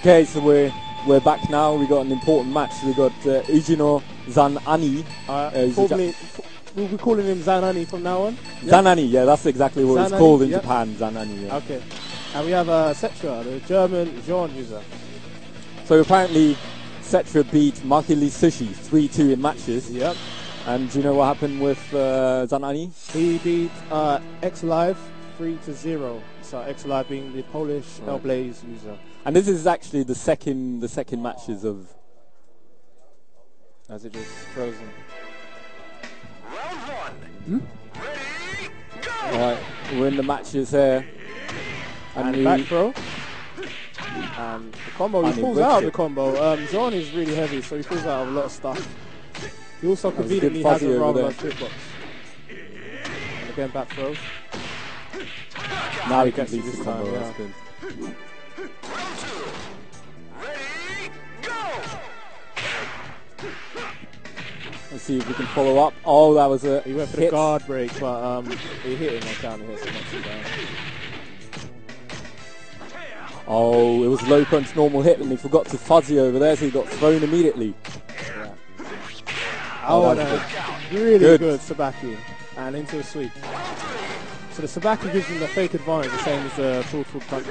Okay, so we're back now. We got an important match. We got Ujino Zanani. We'll be calling him Zanani from now on. Zanani, yeah, that's exactly what Zanani, it's called in Japan. Zanani. Yeah. Okay. And we have Setra, the German Jean user. So apparently, Setra beat Makili Sushi 3-2 in matches. Yep. And do you know what happened with Zanani? He beat X Live 3-0. So X Live being the Polish Hellblaze user. And this is actually the second matches of. As it is frozen. Round 1. Ready, go! Alright, we're in the matches here. And back throw. And the combo, he pulls out of the combo. Jean is really heavy, so he pulls out of a lot of stuff. He also conveniently has a rather nice hitbox. And again, back throw. Now he gets this combo, yeah. that's good. Round 2. Ready, go! Let's see if we can follow up. Oh, that was a He went for hit. the guard break, but he hit him on counter hits and knocks him down. Oh, it was low punch normal hit and he forgot to fuzzy over there, so he got thrown immediately. Yeah. Oh, no. Really good Sabaki. And into a sweep. So the Sabaki gives him the fake advantage, the same as the full punch.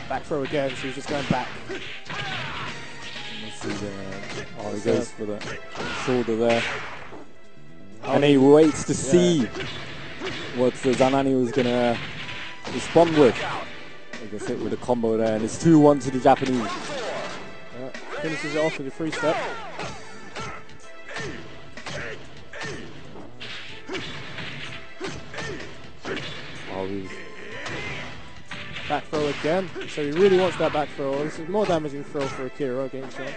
Back throw again, so he's just going back. Let's see there. Oh, he goes for the shoulder there. And he waits to see what Zanani was going to respond with. He gets hit with a combo there, and it's 2-1 to the Japanese. Finishes it off with a free step. Oh, he's back throw again. So he really wants that back throw. This is more damaging throw for Akira against him.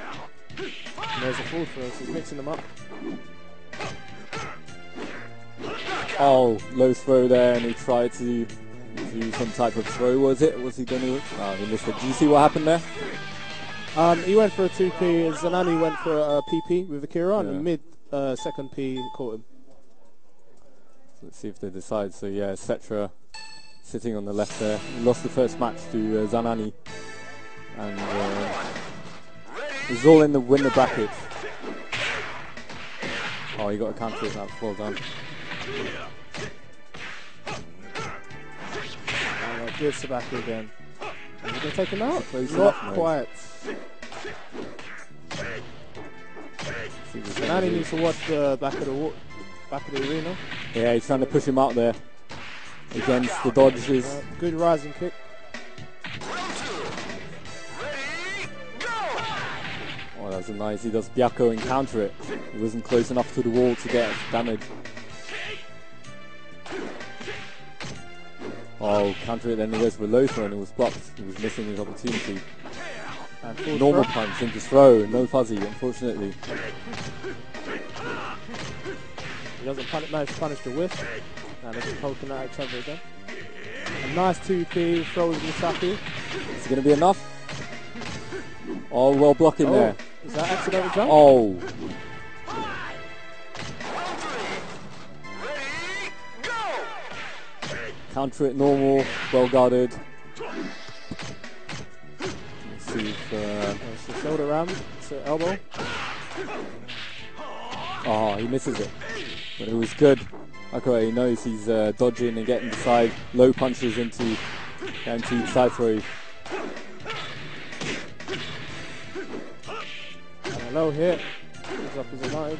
And there's a full throw, so he's mixing them up. oh, low throw there, and he tried to do some type of throw, was it? Was he going to? Oh, he missed it. Did you see what happened there? He went for a 2P, Zanani went for a PP with Akira, and mid second P caught him. So let's see if they decide. So yeah, Setra sitting on the left there. He lost the first match to Zanani. And he's all in the winner bracket. Oh, he got a counter hit. That's well done. And good Sabaki again. Are you going to take him out? Close Not enough, quite. Zanani needs to watch the back of the arena. Yeah, he's trying to push him out there against the dodges. Good rising kick. Oh, that's a nice. He does Byako and counter it. He wasn't close enough to the wall to get damage. Oh, counter it, then he goes for a low throw and it was blocked. He was missing his opportunity. And normal punch into throw, no fuzzy, unfortunately. He doesn't manage to punish the whiff. And they're just poking at each other again. A nice 2P, throws Misaki. Is it going to be enough? Oh, well blocking there. Is that accidental jump? Oh. Counter it normal, well guarded. Let's see if... It's the shoulder ram, it's the elbow. Oh, he misses it. But it was good. Okay, he knows he's dodging and getting the side low punches into guaranteed side throws. And a low hit. Gives up his advantage.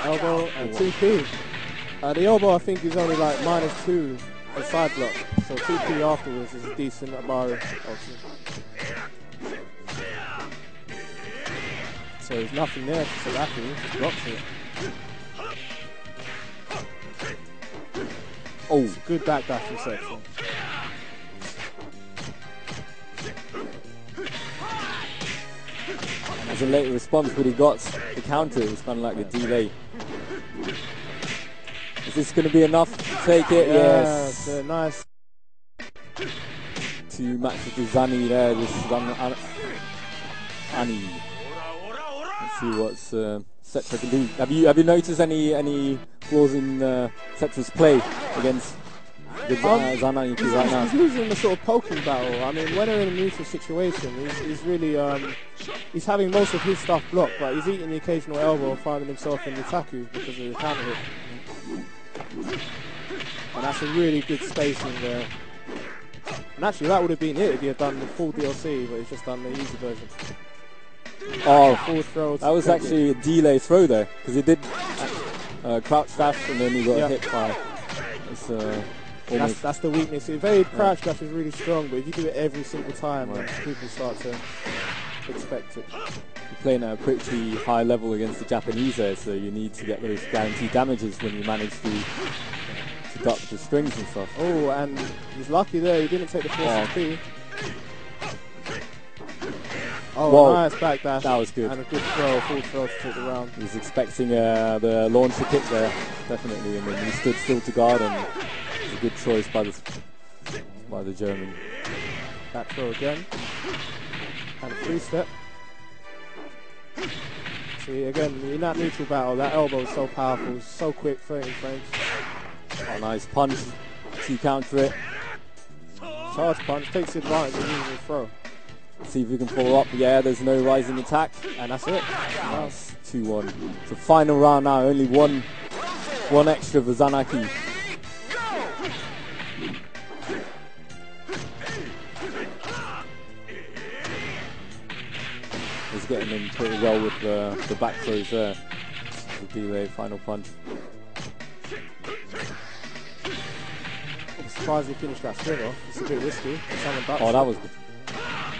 Elbow and 2P. The elbow I think is only like -2 a side block. So 2P afterwards is a decent bar option. So there's nothing there for Sabaki, just blocks it. Oh, good backdash from Setra. as a late response, but he got the counter. It was kind of like a delay. Is this going to be enough to take it? Yes. Nice. 2 matches to Zani there. This is Ani. Let's see what's Setra can do. Have you noticed any flaws in Setra's play against Good Zananiki right now. He's losing the sort of poking battle. I mean, when they're in a neutral situation, he's really he's having most of his stuff blocked, but he's eating the occasional elbow, finding himself in the taku because of the counter hit. And that's a really good spacing there. And actually, that would have been it if he had done the full DLC, but he's just done the easy version. Oh, full throw. That was actually a delay throw there, because he did crouch dash and then he got hit by. That's the weakness. Evade crouch dash is really strong, but if you do it every single time, then people start to expect it. You're playing at a pretty high level against the Japanese there, so you need to get those guaranteed damages when you manage to duck the strings and stuff. Oh, and he's lucky there. He didn't take the 460. Oh, whoa. Nice backdash. That was good. And a good throw, full throw to take the round. He was expecting the launcher kick there, definitely, and then he stood still to guard, and it was a good choice by the German. Back throw again. And a free step. See, again, in that neutral battle, that elbow is so powerful, so quick, 13 frames. Oh, nice punch to counter it. Charge punch, takes advantage of using the throw. See if we can follow up. Yeah, there's no rising attack. And that's it. Nice. 2-1. So final round now, only one extra for Zanaki. He's getting in pretty well with the back throws there. The delay, final punch. I'm surprised he finished that string off. It's a bit risky. Oh, that was good.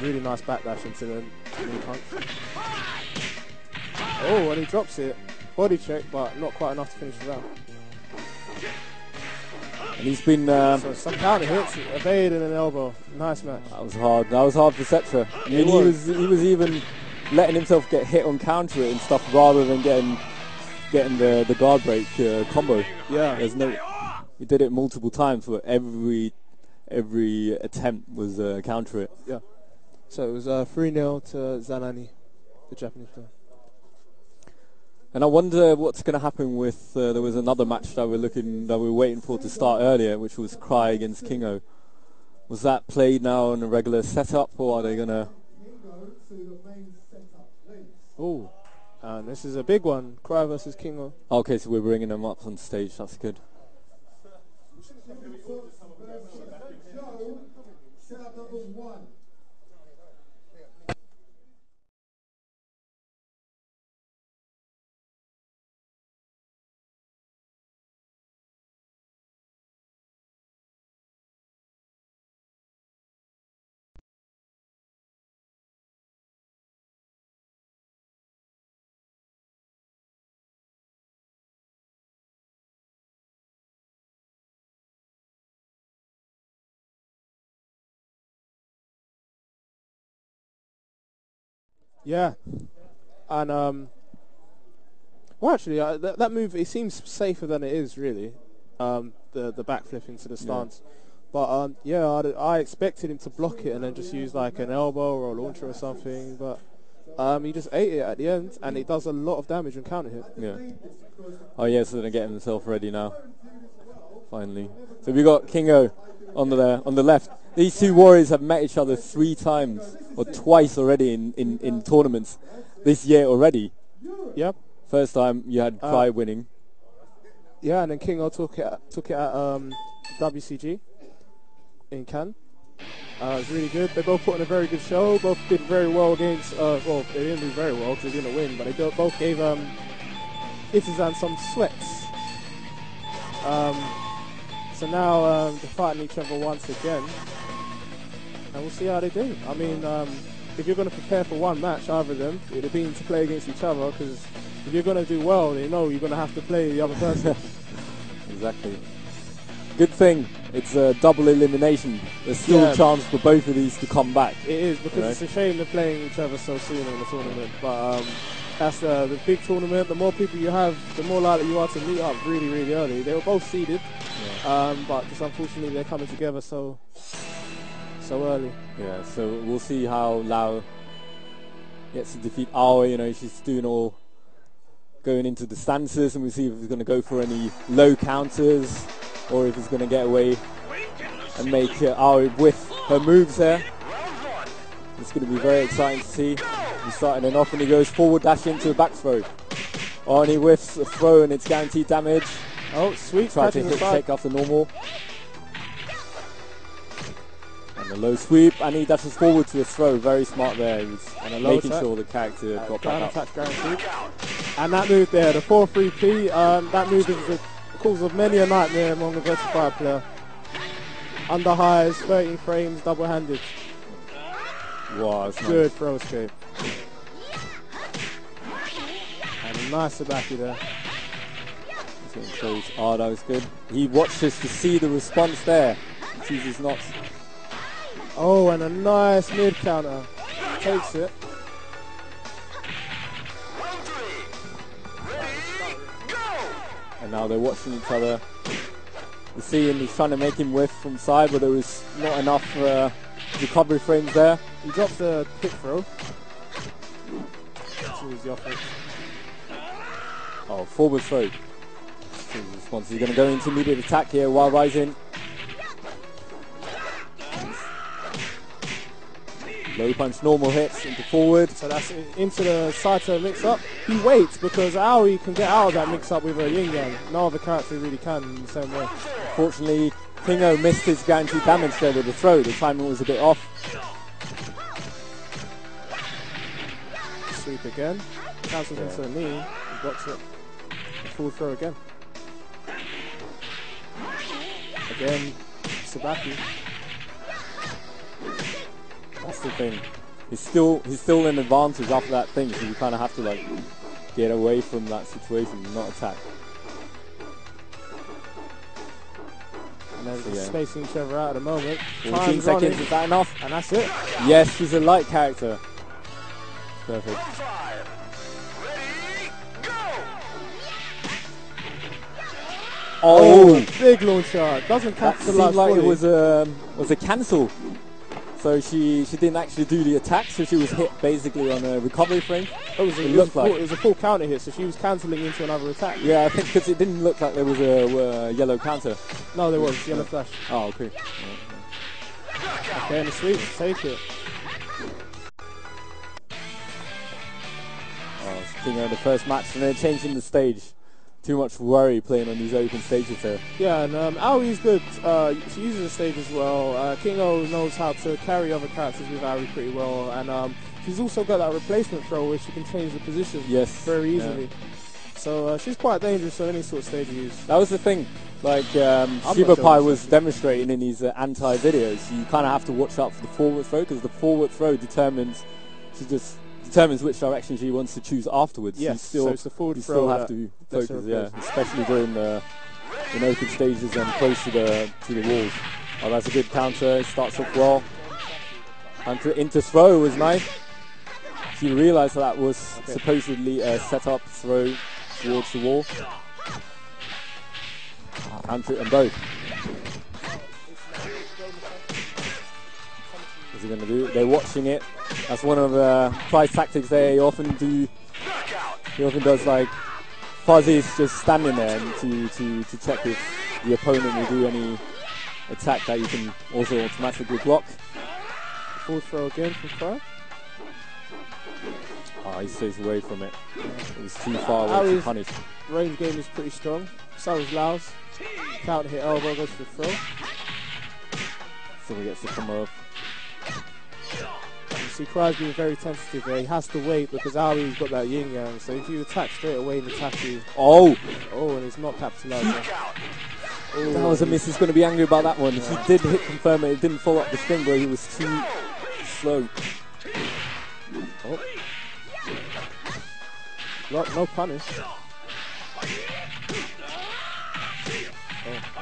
Really nice backdash into the knee punch. Oh, and he drops it. Body check, but not quite enough to finish the round. And he's been... so some counter hits, evade and an elbow. Nice match. That was hard. That was hard for Cetra. I mean, he was even letting himself get hit on counter it and stuff rather than getting the guard break combo. Yeah. He did it multiple times, but every attempt was counter it. Yeah. So it was 3-0 to Zanani, the Japanese player. And I wonder what's going to happen with. There was another match that we were waiting for to start earlier, which was Cry against Kingo. Was that played now on a regular setup, or are they going to? Oh, and this is a big one. Cry versus Kingo. Okay, so we're bringing them up on stage. That's good. Yeah, and well, actually, that move, it seems safer than it is, really. The backflip into the stance, but yeah, I expected him to block it and then just use like an elbow or a launcher or something, but he just ate it at the end, and it does a lot of damage on counter hit. Yeah. Oh yeah, so they're getting themselves ready now. Finally, so we got Kingo on the left. These two warriors have met each other 3 times or twice already in tournaments this year already. Yep. First time you had Cry winning. Yeah, and then Kingo took it at WCG in Cannes. It was really good. They both put on a very good show. Both did very well against. Well, they didn't do very well because they didn't win, but they both gave Itazan some sweats. So now they're fighting each other once again, and we'll see how they do. I mean, if you're going to prepare for one match, either of them, it would have been to play against each other, because if you're going to do well, you know you're going to have to play the other person. Exactly. Good thing it's a double elimination. There's still a chance for both of these to come back. It is, because it's a shame they're playing each other so soon in the tournament. But that's the big tournament. The more people you have, the more likely you are to meet up really, really early. They were both seeded, but just unfortunately they're coming together so early. Yeah, so we'll see how Lau gets to defeat Aoi. You know, she's doing all going into the stances, and we'll see if he's going to go for any low counters or if he's going to get away and make Aoi whiff her moves there. It's going to be very exciting to see. He's starting it off and he goes forward dash into a back throw. Oh, and he whiffs a throw and it's guaranteed damage. Oh, sweet. Try to hit check after normal. And a low sweep, and he dashes forward to a throw. Very smart there. He was making sure the character got back up. And that move there, the 4-3-P, that move is the cause of many a nightmare among the VF5 player. Under highs, 13 frames, double-handed. Wow, that's good nice. throw escape. And a nice Sabaki there. Oh, that was good. He watches to see the response there. Chooses not. Oh, and a nice mid counter. Takes it. And now they're watching each other. You see him, he's trying to make him whiff from side, but there was not enough recovery frames there. He drops the kick throw. Oh, forward throw. Response. He's going to go into immediate attack here while rising. Low punch, normal hits into forward. So that's into the Saito mix-up. He waits because Aoi can get out of that mix-up with a yin-yang. No other character really can in the same way. Fortunately, Kingo missed his guaranteed damage there with the throw. The timing was a bit off. Sweep again. Cancels into the knee. He blocks it. Full throw again. Again, Sabaki. That's the thing. He's still in advantage after that thing, so you kind of have to like get away from that situation and not attack. And they're spacing each other out at the moment. 14 seconds, is that enough? And that's it. Yes, he's a light character. Perfect. Oh, big launcher. Doesn't capitalize. Seemed like it was a cancel. So she didn't actually do the attack, so she was hit basically on a recovery frame. It was a full counter hit, so she was cancelling into another attack. Yeah, I think because it didn't look like there was a yellow counter. No, there was yellow flash. Oh, okay. Okay, and the sweep, take it. Oh, Kingo in the first match, and then changing the stage. Too much worry playing on these open stages there. Yeah, and Aoi's good. She uses the stage as well. Kingo knows how to carry other characters with Aoi pretty well, and she's also got that replacement throw where she can change the position very easily. Yeah. So she's quite dangerous on any sort of stage you use. That was the thing. Like Shiba Pai was demonstrating in his anti-videos, you kind of have to watch out for the forward throw because the forward throw determines which direction she wants to choose afterwards. Yes, so it's the forward you throw. Still have to focus, especially during in open stages and close to the walls. Oh, that's a good counter. It starts off well. Counter into throw was nice. She realised that was supposedly a set-up throw towards the wall. Counter it on both. What's he going to do? They're watching it. That's one of the prize tactics there. He often does like Fuzzy's just standing there to check if the opponent will do any attack that you can also automatically block. Full throw again from Fry. Oh, he stays away from it. It was too far away to punish. Range game is pretty strong. So is Lao's. Counter hit elbow, goes for the throw. So he gets to come off. You see Cry's being very tentative there. He has to wait because Aoi's got that yin yang. So if you attack straight away in the tattoo. Oh, and he's not capitalizing. That was a miss. He's going to be angry about that one. He did hit confirm it. It didn't follow up the string, but he was too slow. Oh. No punish.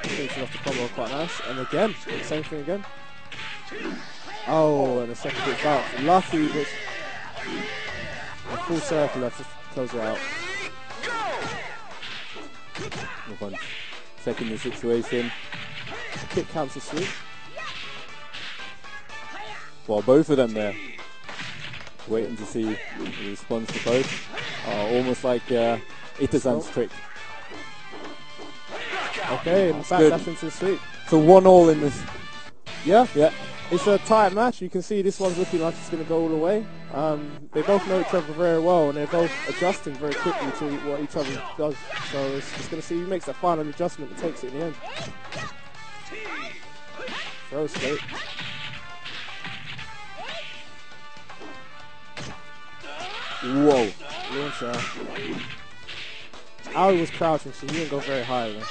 Finishing off the combo quite nice. And again, same thing again. Oh, and a second hit bounce. Lucky, but a full circle left to close it out. Checking the situation. Kick counter sweep. Well, both of them there. Waiting to see the response to both. Almost like Itazan's trick. Okay, and backdash into the sweep. So 1-1 in this. Yeah. Yeah. It's a tight match. You can see this one's looking like it's going to go all the way. They both know each other very well, and they're both adjusting very quickly to what each other does. So it's just going to see who makes that final adjustment and takes it in the end. Throw straight. Whoa. Launcher. Ali was crouching, so he didn't go very high then.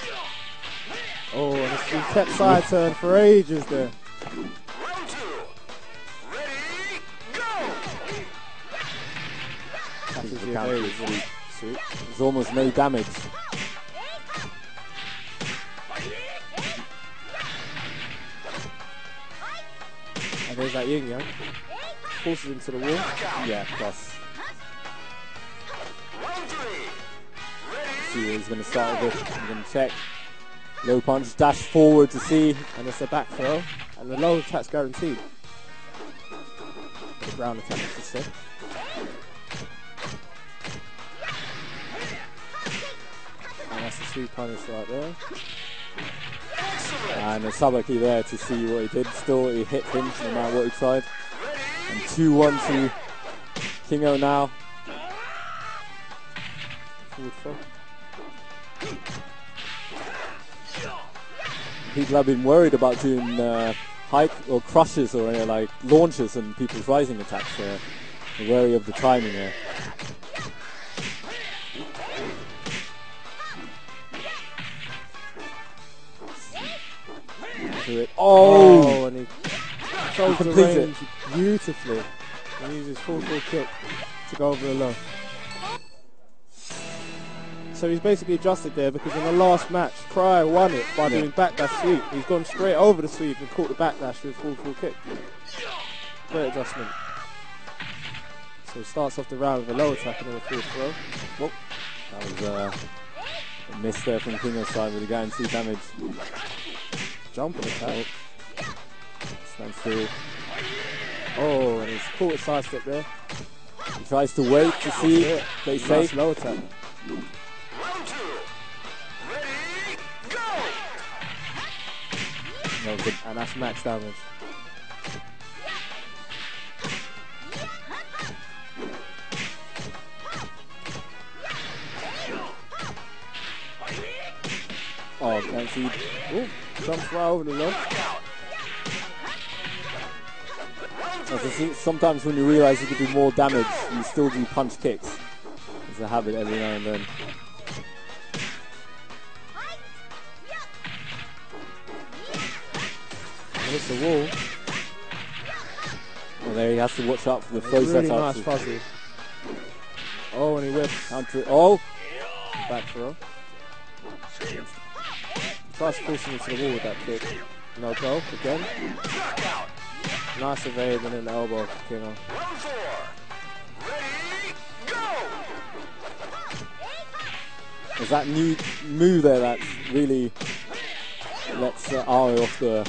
Oh, and he kept side turn for ages there. Round 2. Ready, go! Catches The the counter evade. is Sweet. There's almost no damage. And there's that yin yang. Forces him to the wall. Yeah, plus. Round 3. See where he's going to start with this. He's going to check. Low punch, dash forward to see. And it's a back throw. And the low attack's guaranteed. The ground attack, I should say. And that's the sweet punish right there. And a Sabaki there to see what he did. Still, he hit him no matter what he tried. And 2-1 to Kingo now. Forward throw. People have been worried about doing hike or crushes or like launches and people's rising attacks. They're wary of the timing there. Oh, And he throws the completes it. range beautifully. He uses full kick to go over the low. So he's basically adjusted there because in the last match, Cry won it by doing backdash sweep. He's gone straight over the sweep and caught the backdash with full kick. Great adjustment. So he starts off the round with a low attack and then a full throw. Whoop. That was a miss there from Kingo's side with the guaranteed damage. Jumping attack. Stand still. Oh, and he's caught a side step there. He tries to wait to see. They say. Nice low attack. Round 2. Ready, go! No, good. And that's max damage. Oh, can't see. Ooh, jumps right over the low. As I see, sometimes when you realise you can do more damage, you still do punch kicks. It's a habit every now and then. Hits the wall. Well, there he has to watch out for the throw Really setup. nice fuzzy. Oh, and he whips. Counter. Oh! Back throw. Tries forcing him to the wall with that kick. No go again. Nice evade and then the elbow for Kingo. Round 4. Ready, go! There's that new move there that really lets Ari off the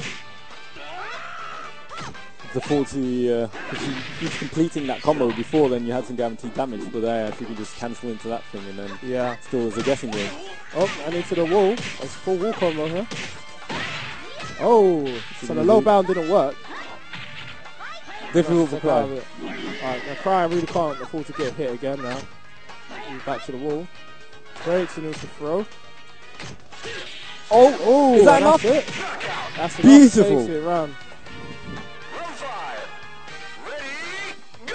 40. Because he keeps completing that combo before, then you had some guaranteed damage, but there, if you can just cancel into that thing and then still is a guessing game. Oh, and into the wall. It's full wall combo here. Oh, so the low bound didn't work. Difficult for Cry. Alright, now Cry really can't afford to get hit again now. He's back to the wall. Breaks and into throw. Oh, is that and enough? That's it. That's enough. Beautiful. Takes it round. Round 5. Ready,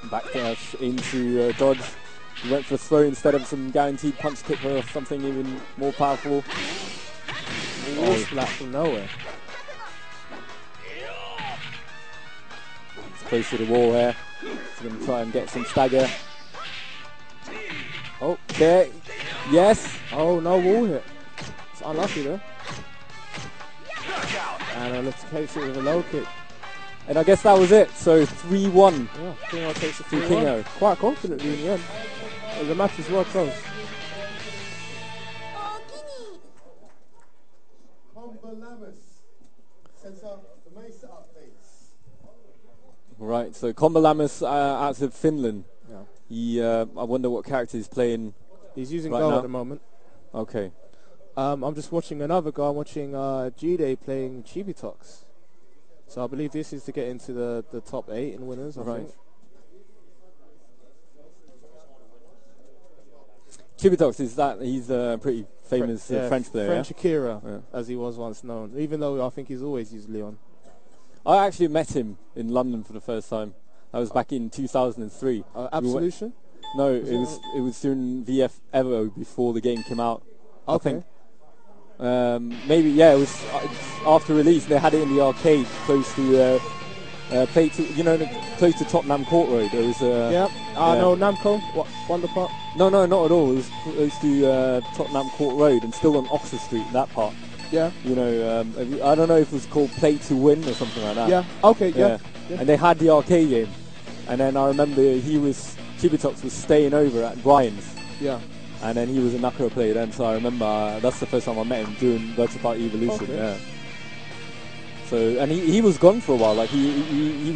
go! Back dash into dodge. He went for a throw instead of some guaranteed punch kick or something even more powerful. Wall splat from nowhere. It's close to the wall here. He's going to try and get some stagger. Oh, there. Yes. Oh, no wall hit. It's unlucky there. And let's takes it with a low kick. And I guess that was it. So 3-1 Yeah, Kingo takes it to 3-1. Kingo. Quite confidently in the end. The match is well close. Right, so Kombalamus out of Finland. Yeah. He, I wonder what character he's playing. He's using right Go now. at the moment. Okay. I'm just watching another guy. I'm watching G-Day playing Chibitox. So I believe this is to get into the top 8 in winners, I think. Chibitox, he's a pretty famous French player. French Akira, as he was once known, even though I think he's always used Leon. I actually met him in London for the first time. That was back in 2003. Absolution? No, it was during VF5 before the game came out. Okay. I think. Maybe, yeah, it was after release. They had it in the arcade close to close to Tottenham Court Road. There was no, Namco, Wonder Park. No, not at all. It was close to Tottenham Court Road and still on Oxford Street, that part. Yeah. You know, I don't know if it was called Play to Win or something like that. Yeah. Okay. Yeah. And they had the arcade game, and then I remember Chibitox was staying over at Brian's. Yeah. And then he was a Nakura player then, so I remember that's the first time I met him during Virtua Fighter Evolution. Okay. Yeah. So and he was gone for a while. Like he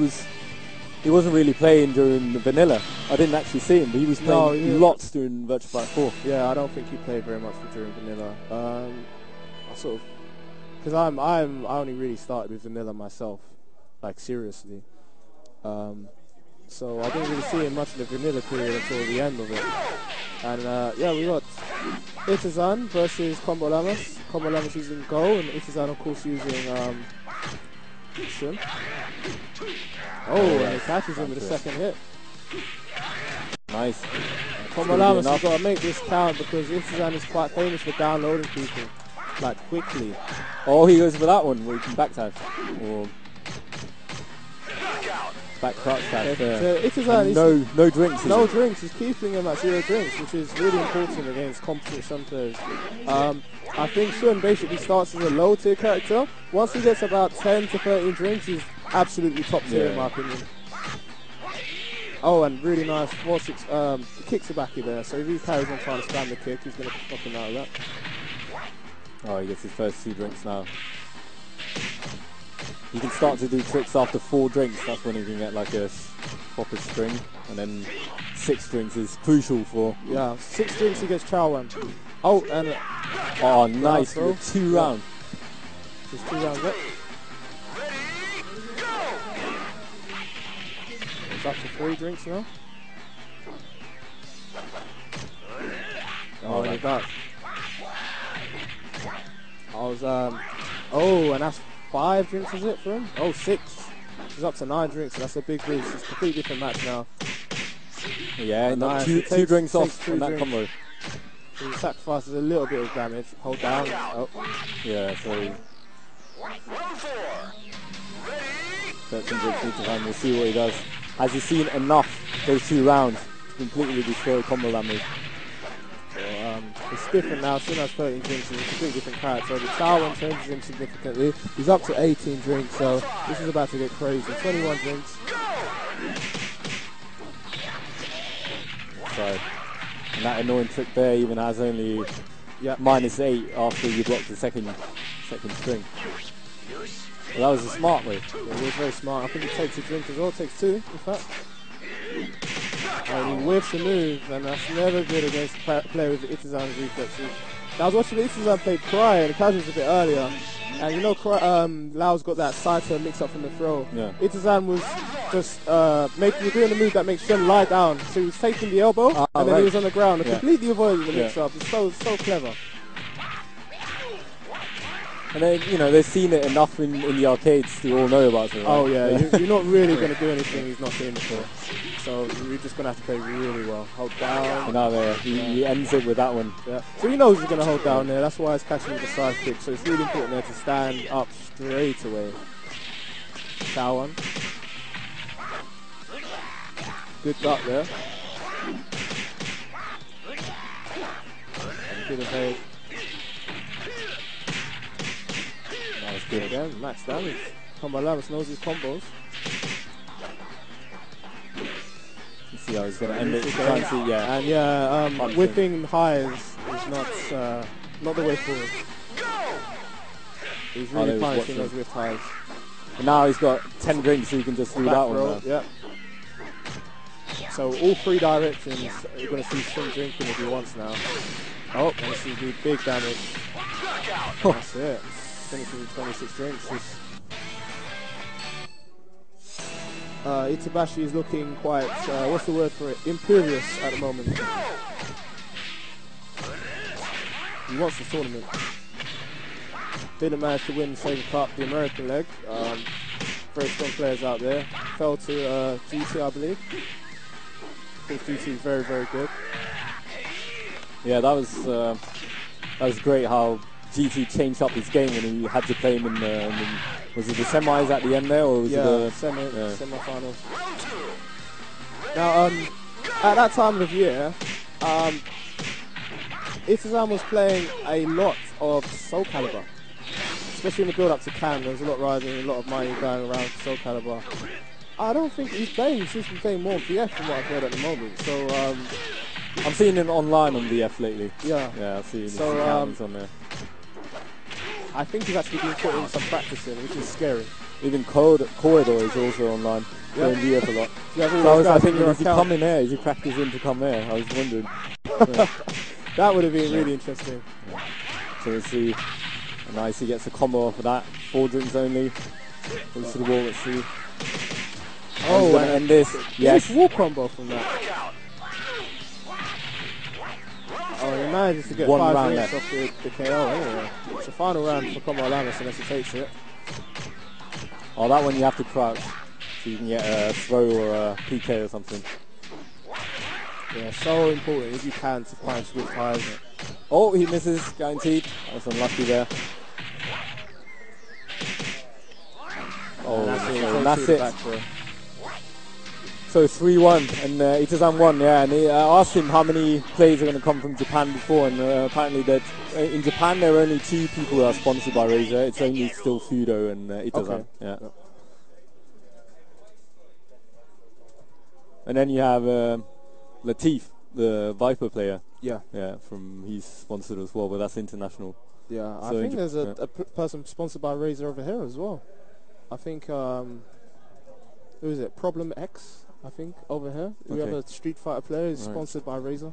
wasn't really playing during the vanilla. I didn't actually see him, but he was playing lots during Virtua Fighter 4. Yeah, I don't think he played very much during vanilla. I sort of, because I only really started with vanilla myself, like seriously. So I didn't really see him much in the vanilla period until the end of it. And we got Itazan versus Combo Lamas. Combo Lamas using Go, and Itazan of course using Shun. And he catches him with the second hit. Nice. Combo Lamas has got to make this count because Itazan is quite famous for downloading people, like quickly. Oh, he goes for that one where he can backdash. Or back crouch dash. So Itazan no drinks. No drinks. He's keeping him at 0 drinks, which is really important against competent Shun players. I think Shun basically starts as a low tier character. Once he gets about 10 to 13 drinks, he's absolutely top tier in my opinion. Oh, and really nice 4-6. He kicks the backy there, so if he carries on trying to spam the kick, he's going to knock him out of that. Oh, he gets his first 2 drinks now. You can start to do tricks after 4 drinks. That's when you can get like a proper string, and then 6 drinks is crucial for. Yeah, 6 drinks he gets Chow one. Oh, and nice, 2 rounds. Just 2 rounds up. It's up to 3 drinks now. Oh, and that. And that's 5 drinks, is it, for him? Oh, 6. He's up to 9 drinks, so that's a big boost. It's a completely different match now. Yeah, nice. 2 drinks off on that combo. So he sacrifices a little bit of damage. Hold down. Oh. Yeah, so 13 drinks each time. We'll see what he does. Has he seen enough those 2 rounds to completely destroy Combo Lamu? It's different now. Soon as 13 drinks, he's a completely different character. The Chow one changes him significantly. He's up to 18 drinks, so this is about to get crazy. 21 drinks. So, and that annoying trick there even has only -8 after you block the second string. Well, that was a smart move. It was very smart. I think he takes a drink as well. Takes 2, in fact. And he whiffs the move, and that's never good against a player with Itazan's reflexes. I was watching Itazan play Cry, and the casuals a bit earlier, and you know Lau's got that Saito mix up from the throw. Yeah. Itazan was just doing the move that makes Shun lie down, so he was taking the elbow, and then he was on the ground, and completely avoiding the mix up. It's so clever. And then, they've seen it enough in the arcades to all know about it. Right? Oh yeah, you're not really going to do anything he's not seen before. So you're just going to have to play really well. Hold down. He ends it with that one. Yeah. So he knows he's going to hold down there. That's why he's catching with the side kick. So it's really important there to stand up straight away. Chow one. Good duck there. Good evade. Good again, max damage. Combo Lamas knows his combos. Let's see how he's going to end it. And whipping highs is not the way forward. He's really punishing those whipped highs. And now he's got 10 drinks, so he can just do that one now. Yeah. So all three directions, you're going to see some drinking if he wants now. Oh, going to see big damage. That's it. Finishing with 26 drinks. Itabashi is looking quite, what's the word for it? Imperious at the moment. He wants the tournament. Didn't manage to win the Sega Cup, the American leg. Very strong players out there. Fell to GT, I believe. Of course, GT is very, very good. Yeah, that was great how GT changed up his game when he had to play him in the was it the semis at the end there, or was it the semi-finals? Now, at that time of year, Itazan was playing a lot of Soul Calibur, especially in the build-up to Can. There was a lot riding, a lot of money going around for Soul Calibur. I don't think he's playing. He seems to be playing more VF from what I've heard at the moment. So I'm seeing him online on VF lately. Yeah, I've seen his accounts on there. I think he's actually been putting some practice in, which is scary. Even Corridor is also online, playing VF a lot. So I was thinking, is he coming here? Is he practicing to come here? I was wondering. That would have been really interesting. Yeah. So we'll see. Nice, he gets a combo off of that. 4 drinks only. Goes to the wall, let's see. Oh, and this. Yes. Wall combo from that. Oh, he manages to get 5 drinks off the KO anyway. It's the final round for Combo Alanis unless he takes it. Oh, that one you have to crouch. So you can get a throw or a PK or something. Yeah, so important if you can to punch with highs. Oh, he misses, guaranteed. That's unlucky there. Oh, that's it. So 3-1, and Itazan won, yeah. And I asked him how many players are going to come from Japan before, and apparently that in Japan there are only 2 people who are sponsored by Razer. It's only still Fudo and Itazan. Okay. Yeah. And then you have Latif, the Viper player. Yeah. Yeah, he's sponsored as well, but that's international. Yeah, so I think there's a person sponsored by Razer over here as well. I think, who is it? Problem X, I think, over here. We have a Street Fighter player who's sponsored by Razer.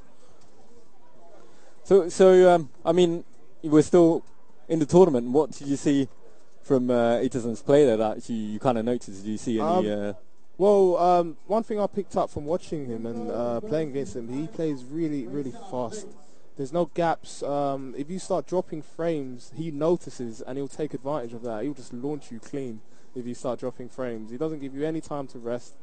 So I mean, we're still in the tournament. What did you see from Itazan's play there that you kind of noticed? Did you see any... Well, one thing I picked up from watching him and playing against him, he plays really, really fast. There's no gaps. If you start dropping frames, he notices and he'll take advantage of that. He'll just launch you clean if you start dropping frames. He doesn't give you any time to rest.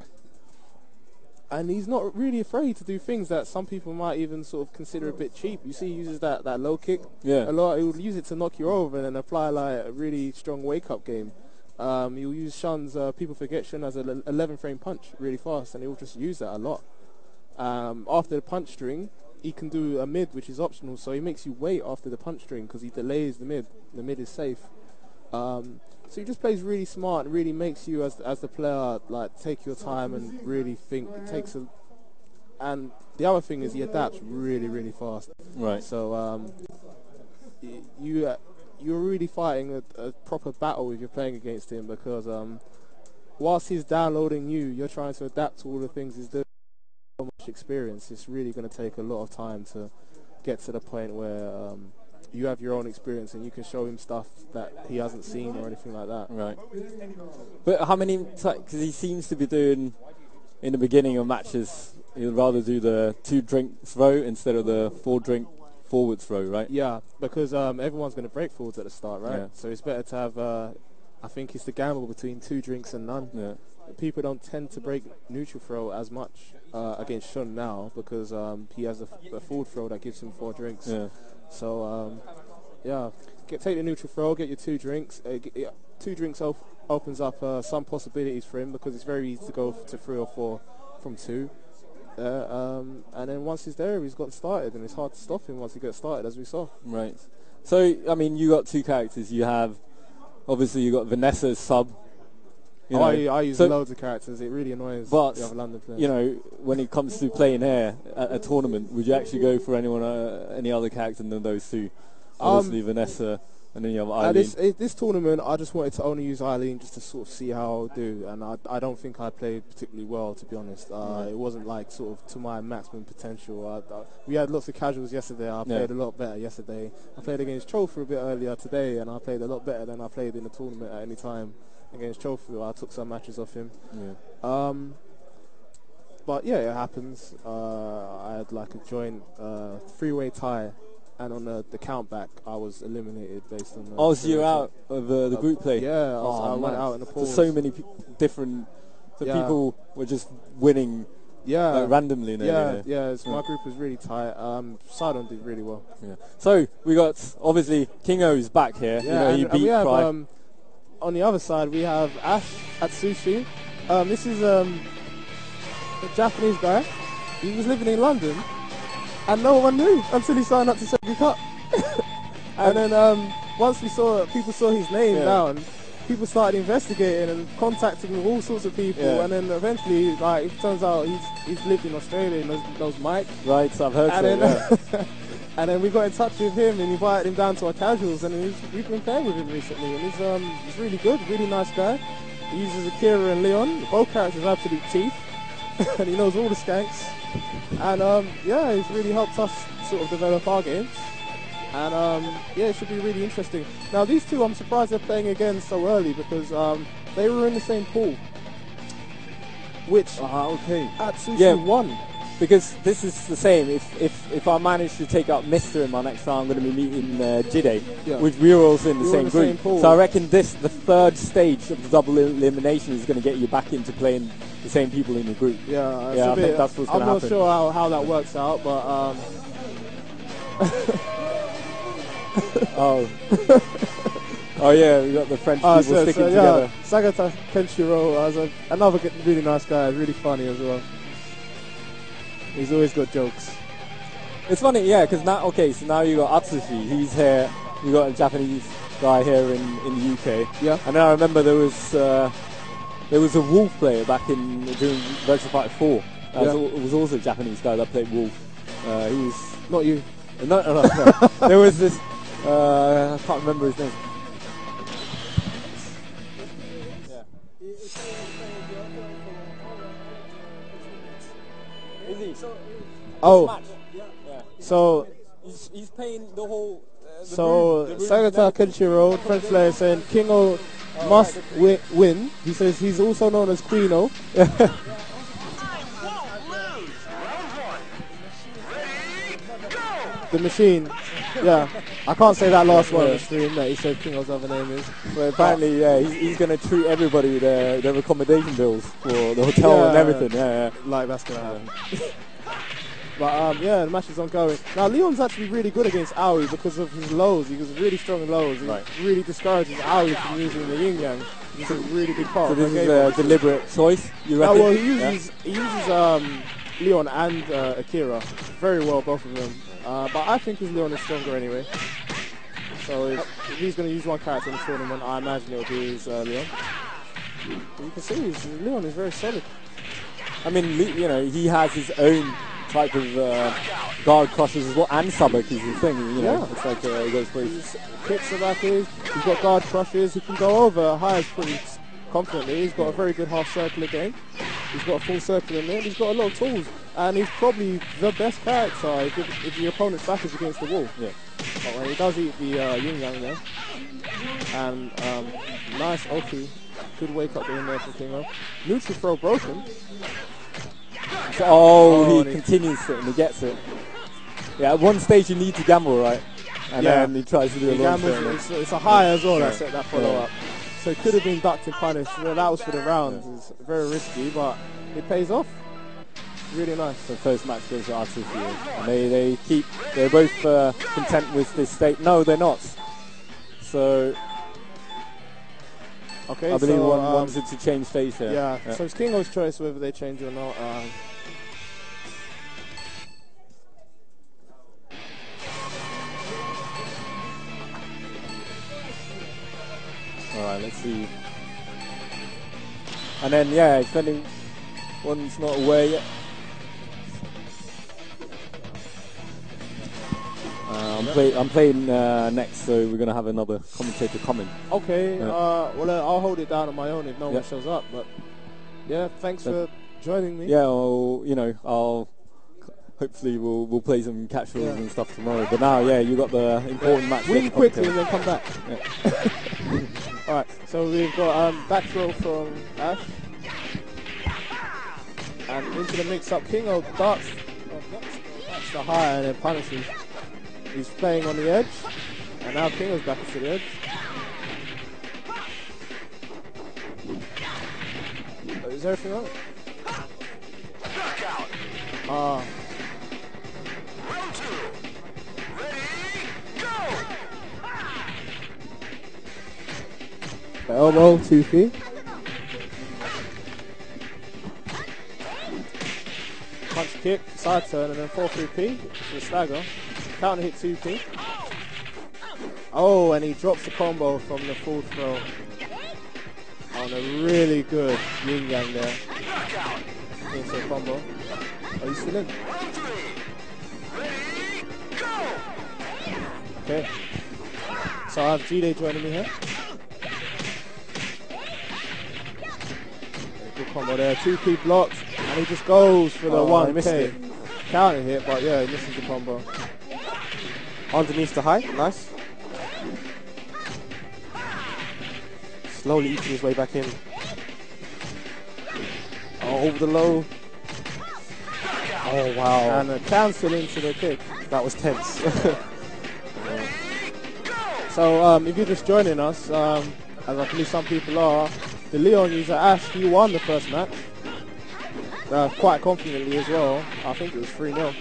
And he's not really afraid to do things that some people might even sort of consider a bit cheap. You see he uses that low kick a lot. He'll use it to knock you over and then apply like a really strong wake-up game. He'll use Shun's People Forget Shun as an 11-frame punch really fast, and he'll just use that a lot. After the punch string, he can do a mid, which is optional, so he makes you wait after the punch string because he delays the mid. The mid is safe. So he just plays really smart and really makes you, as the player, like take your time and really think. It takes a, and the other thing is he adapts really, really fast. Right. So you're really fighting a proper battle if you're playing against him because whilst he's downloading you, you're trying to adapt to all the things he's doing. So much experience. It's really going to take a lot of time to get to the point where you have your own experience and you can show him stuff that he hasn't seen or anything like that. Right. But how many, because he seems to be doing, in the beginning of matches, he'd rather do the 2-drink throw instead of the 4-drink forward throw, right? Yeah, because everyone's going to break forwards at the start, right? Yeah. So it's better to have, I think it's the gamble between 2 drinks and none. Yeah. People don't tend to break neutral throw as much against Shun now because he has a forward throw that gives him 4 drinks. Yeah. So, take the neutral throw, get your 2 drinks. 2 drinks opens up some possibilities for him because it's very easy to go to 3 or 4 from 2. And then once he's there, he's got started, and it's hard to stop him once he gets started, as we saw. Right. So, I mean, you got 2 characters. You have, obviously, you got Vanessa's sub. I use loads of characters. It really annoys the other London players. You know, when it comes to playing here at a tournament, would you actually go for any other character than those 2? Obviously, Vanessa And then you have Eileen. This tournament, I just wanted to only use Eileen just to sort of see how I'll do, and I don't think I played particularly well, to be honest. It wasn't like sort of to my maximum potential. We had lots of casuals yesterday. I played a lot better yesterday. I played against Chofu a bit earlier today, and I played a lot better than I played in the tournament at any time against Chofu. I took some matches off him. Yeah. But yeah, it happens. I had like a joint three-way tie. And on the count back, I was eliminated based on. Oh, so you're out of the group play? Yeah, I went out in the pool. So many different people were just winning. Yeah, like randomly. Yeah. So my group was really tight. Sidon did really well. Yeah. So we got obviously Kingo's back here. Yeah, he beat we have Cry. On the other side we have Ash at Sushi. This is a Japanese guy. He was living in London. And no one knew until he signed up to Sega Cup. And then once people saw his name down, people started investigating and contacting with all sorts of people. Yeah. And then eventually, like, it turns out he's lived in Australia and knows Mike. Right, so I've heard so. And then we got in touch with him and invited him down to our casuals, and we've been playing with him recently. And he's really good, really nice guy. He uses Akira and Leon. Both characters are absolute teeth. And he knows all the skanks. And he's really helped us sort of develop our games. And it should be really interesting. Now these two, I'm surprised they're playing again so early, because they were in the same pool, which Atsushi won. Because this is the same. If I manage to take out Mister in my next round, I'm going to be meeting Jide, which we were also in the same group. So I reckon the third stage of the double elimination is going to get you back into playing the same people in your group. I think that's what's going to happen. I'm not sure how that works out, but oh yeah, we got the French people sticking together. Sagata Kenshiro, another really nice guy, really funny as well. He's always got jokes. It's funny, because so now you got Atsushi, he's here. You got a Japanese guy here in the UK. Yeah. And then I remember there was a Wolf player back during Virtua Fighter 4. It was also a Japanese guy that played Wolf. He was not you. No. There was this. I can't remember his name. So he's paying the whole. Sagata Kenshiro, French player, saying Kingo must win. He says he's also known as Quino. The machine. Yeah, I can't say that last one on the stream that he said Kingo's other name is. But apparently, he's going to treat everybody with their accommodation bills for the hotel and everything. Like that's going to happen. But the match is ongoing. Now Leon's actually really good against Aoi because of his lows. He was really strong in lows. He really discourages Aoi from using the yin yang. He's a really big part. So this is a deliberate choice, you reckon? Well, he uses Leon and Akira very well, both of them. But I think his Leon is stronger anyway. So if he's going to use one character in the tournament, I imagine it will be his Leon. But you can see his Leon is very solid. I mean, he has his own type of guard crushes as well, and Sabak is the thing, it's like he goes for his kicks the back, he's got guard crushes, he can go over highs pretty confidently, he's got a very good half circular game, he's got a full circle in there, he's got a lot of tools, and he's probably the best character if the opponent's back is against the wall. Yeah. But when he does eat the yin yang there, and nice Oki, good wake up in there for Kingo. Neutral throw broken. He continues it and he gets it. Yeah, at one stage you need to gamble, right? And then he tries to do a long gambles, it's a high as well, that follow-up. So it could have been ducked and punished. Well, that was for the round. It's very risky, but it pays off. Really nice. The first match goes to Atsushi. And they're both content with this state. No, they're not. So I believe one wanted to change stage here. Yeah, so it's Kingo's choice whether they change or not. Alright, let's see. And then, if anyone's not aware yet. I'm playing next, so we're gonna have another commentator coming. Okay. Well, I'll hold it down on my own if no one shows up. But yeah, thanks for joining me. Yeah. Well, I'll hopefully we'll play some casuals and stuff tomorrow. But now, you got the important match. Win quickly and then come back. All right. So we've got back throw from Ash, and into the mix-up. Kingo darts the high and then punishes. He's playing on the edge, and now Kingo's back to the edge. Is everything on? Round 2. Ready, go! Elbow, 2 feet. Punch kick, side turn, and then 4-3-P for the stagger. Counter hit 2P. Oh, and he drops the combo from the full throw. On a really good yin yang there. Into a combo. Are you still in? Okay. So I have G-Day joining me here. Good combo there. 2P blocked. And he just goes for the 1K. Counter hit, but yeah, he misses the combo. Underneath the high. Nice. Slowly eating his way back in. Oh, over the low. Oh, wow. And a cancel into the kick. That was tense. So, if you're just joining us, as I believe some people are, the Leon user Ash, he won the first match. Quite confidently as well. I think it was 3-0.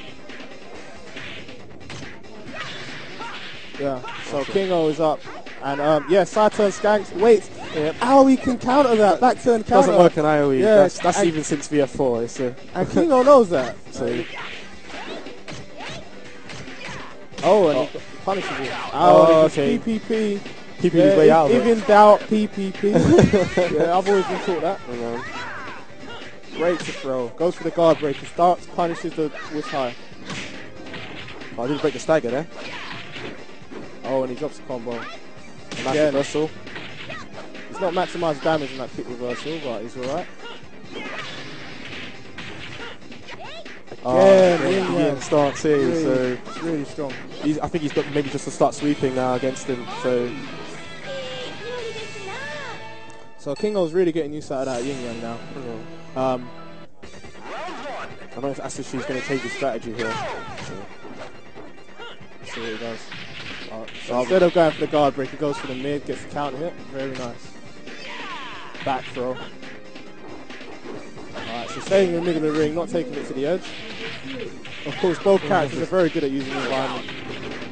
Yeah, so Kingo is up. And side turn skanks. Wait, AoE can counter that. Back turn counter. Doesn't work in AoE. Yeah, that's even since VF4. And Kingo knows that. So. And he punishes it. Okay. PPP. Keeping his way out of it. Even doubt PPP. Yeah, I've always been taught that. Breaks the throw. Goes for the guard break. He starts, punishes the with high. Oh, I didn't break the stagger there. Oh, and he drops the combo. Nice reversal. He's not maximised damage in that kick reversal, but he's alright. Again, start too. Really, so it's really strong. I think he's got maybe just to start sweeping now against him. So Kingo's really getting used to that yin yang now. I don't know if Asushi is going to change his strategy here. Let's see what he does. So instead of going for the guard break, he goes for the mid, gets the counter hit. Very nice. Back throw. Alright, so staying in the middle of the ring, not taking it to the edge. Of course, both characters are very good at using the environment.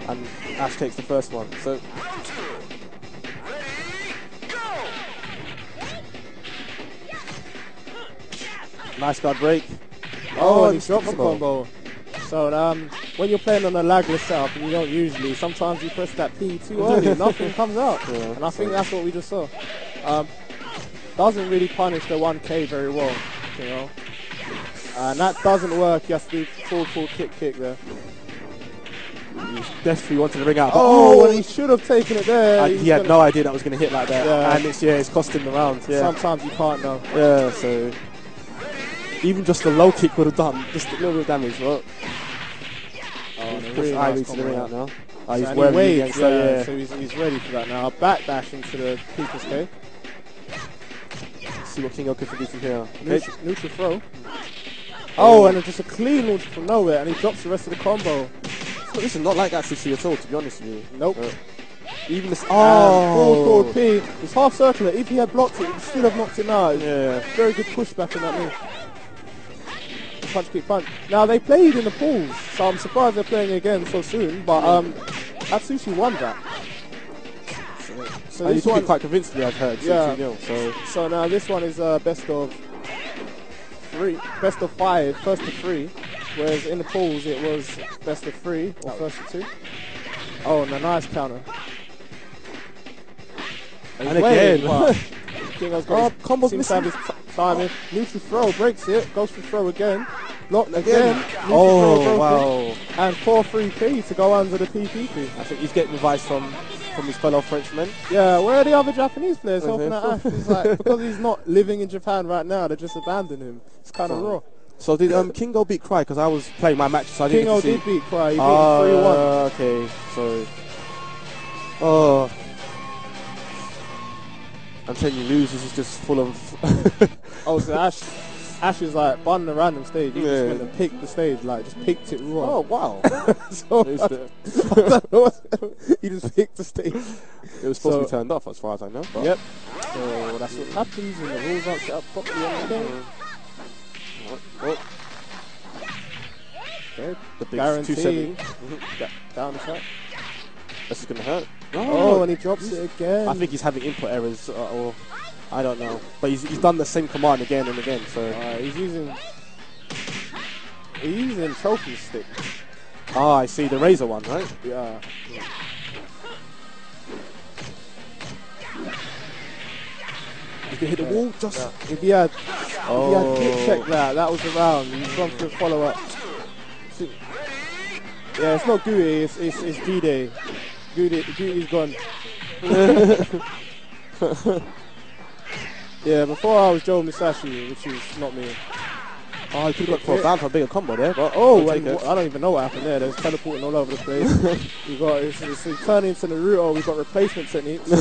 And Ash takes the first one. So nice guard break. Oh, and he drops the combo. So when you're playing on a lagless setup and you don't usually, sometimes you press that P too early, nothing comes out. And I think that's what we just saw. Doesn't really punish the 1K very well, And that doesn't work. You have to do full kick there. He definitely wanted to ring out. Oh, and he should have taken it there. He had no idea that was going to hit like that. Yeah. And it's cost him the round. Yeah. Sometimes you can't know. Yeah, so even just the low kick would have done just a little bit of damage, right? Really nice to the ring out now. He's wearing against so he's ready for that now. Backdash into the people's cake. See what Kingo can do from here. Neutral throw. Oh, and just a clean launch from nowhere, and he drops the rest of the combo. This is not like Atsushi at all, to be honest with you. Nope. Even this. Forward P. It's half circular. If he had blocked it, he should have knocked it out. Yeah. Very good pushback in that move. Punch, kick, punch. Now, they played in the pools, so I'm surprised they're playing again so soon, but Atsushi won that. So this one quite convincingly, I've heard. Yeah. 2-0, so now this one is best of 5, first to 3, whereas in the pools it was best of 3 or first to 2. Oh, and a nice counter. And again, Kingo's got combo timing. Neutral throw, breaks it, goes for throw again. Blocked again. Oh, wow. And 4-3P to go under the PPP. I think he's getting advice from his fellow Frenchmen. Yeah, where are the other Japanese players helping out Ash? He's like, because he's not living in Japan right now, they just abandoned him. It's kind of raw. So did Kingo beat Cry? Because I was playing my match, so I didn't Kingo see. did beat Cry. He beat him 3-1. Okay, so. Oh. I'm telling you, losers is just full of. Oh, so Ash is like bun the random stage. He just went and picked the stage, like just picked it raw. Oh wow! So I don't know he just picked the stage. It was supposed to be turned off, as far as I know. Yep. So that's what happens when the rules aren't set up properly on the game. Okay. The big Guaranteed. Down the track. This is gonna hurt. Oh, and he drops it again. I think he's having input errors, or I don't know. But he's done the same command again and again. So he's using trophy stick. Ah, I see the razor one, right? Yeah. He's gonna hit the wall. Just if he had hit check that was the round. He's gone for a follow up. Yeah, it's not Gui, it's G-Day. Gui's gone. Yeah, before I was Joe Musashi, which is not me. Oh, he could have got 12 down for a bigger combo there. But I don't even know what happened there. There's teleporting all over the place. We got it's turning into Naruto. We've got replacement techniques.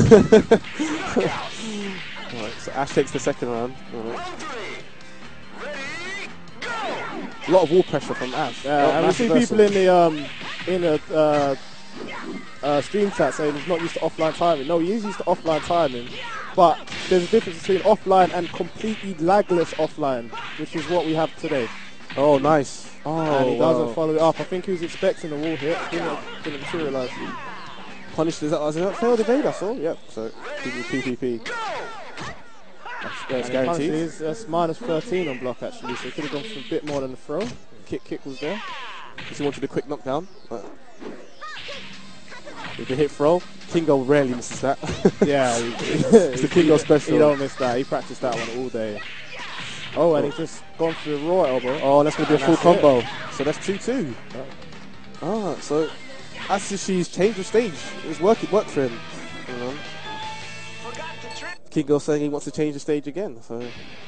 Alright, so Ash takes the second round. A lot of wall pressure from Ash. Yeah, and we see people in the stream chat saying he's not used to offline timing. No, he is used to offline timing, but there's a difference between offline and completely lagless offline, which is what we have today. Oh, nice. Oh, and he doesn't follow it up. I think he was expecting a wall hit. Didn't materialise. Punished, is that failed evade? That's all? Yep. So, PPP. That's guaranteed. That's minus 13 on block actually, so he could have gone for a bit more than the throw. Kick was there. Because he wanted a quick knockdown. With the hit throw, Kingo rarely misses that. Yeah, it's the Kingo special. He don't miss that. He practiced that one all day. Oh, and he's just gone for the raw elbow. Oh, that's going to be a full combo. So that's 2-2. Ah, so Atsushi's changed the stage. It worked for him. Kingo saying he wants to change the stage again. So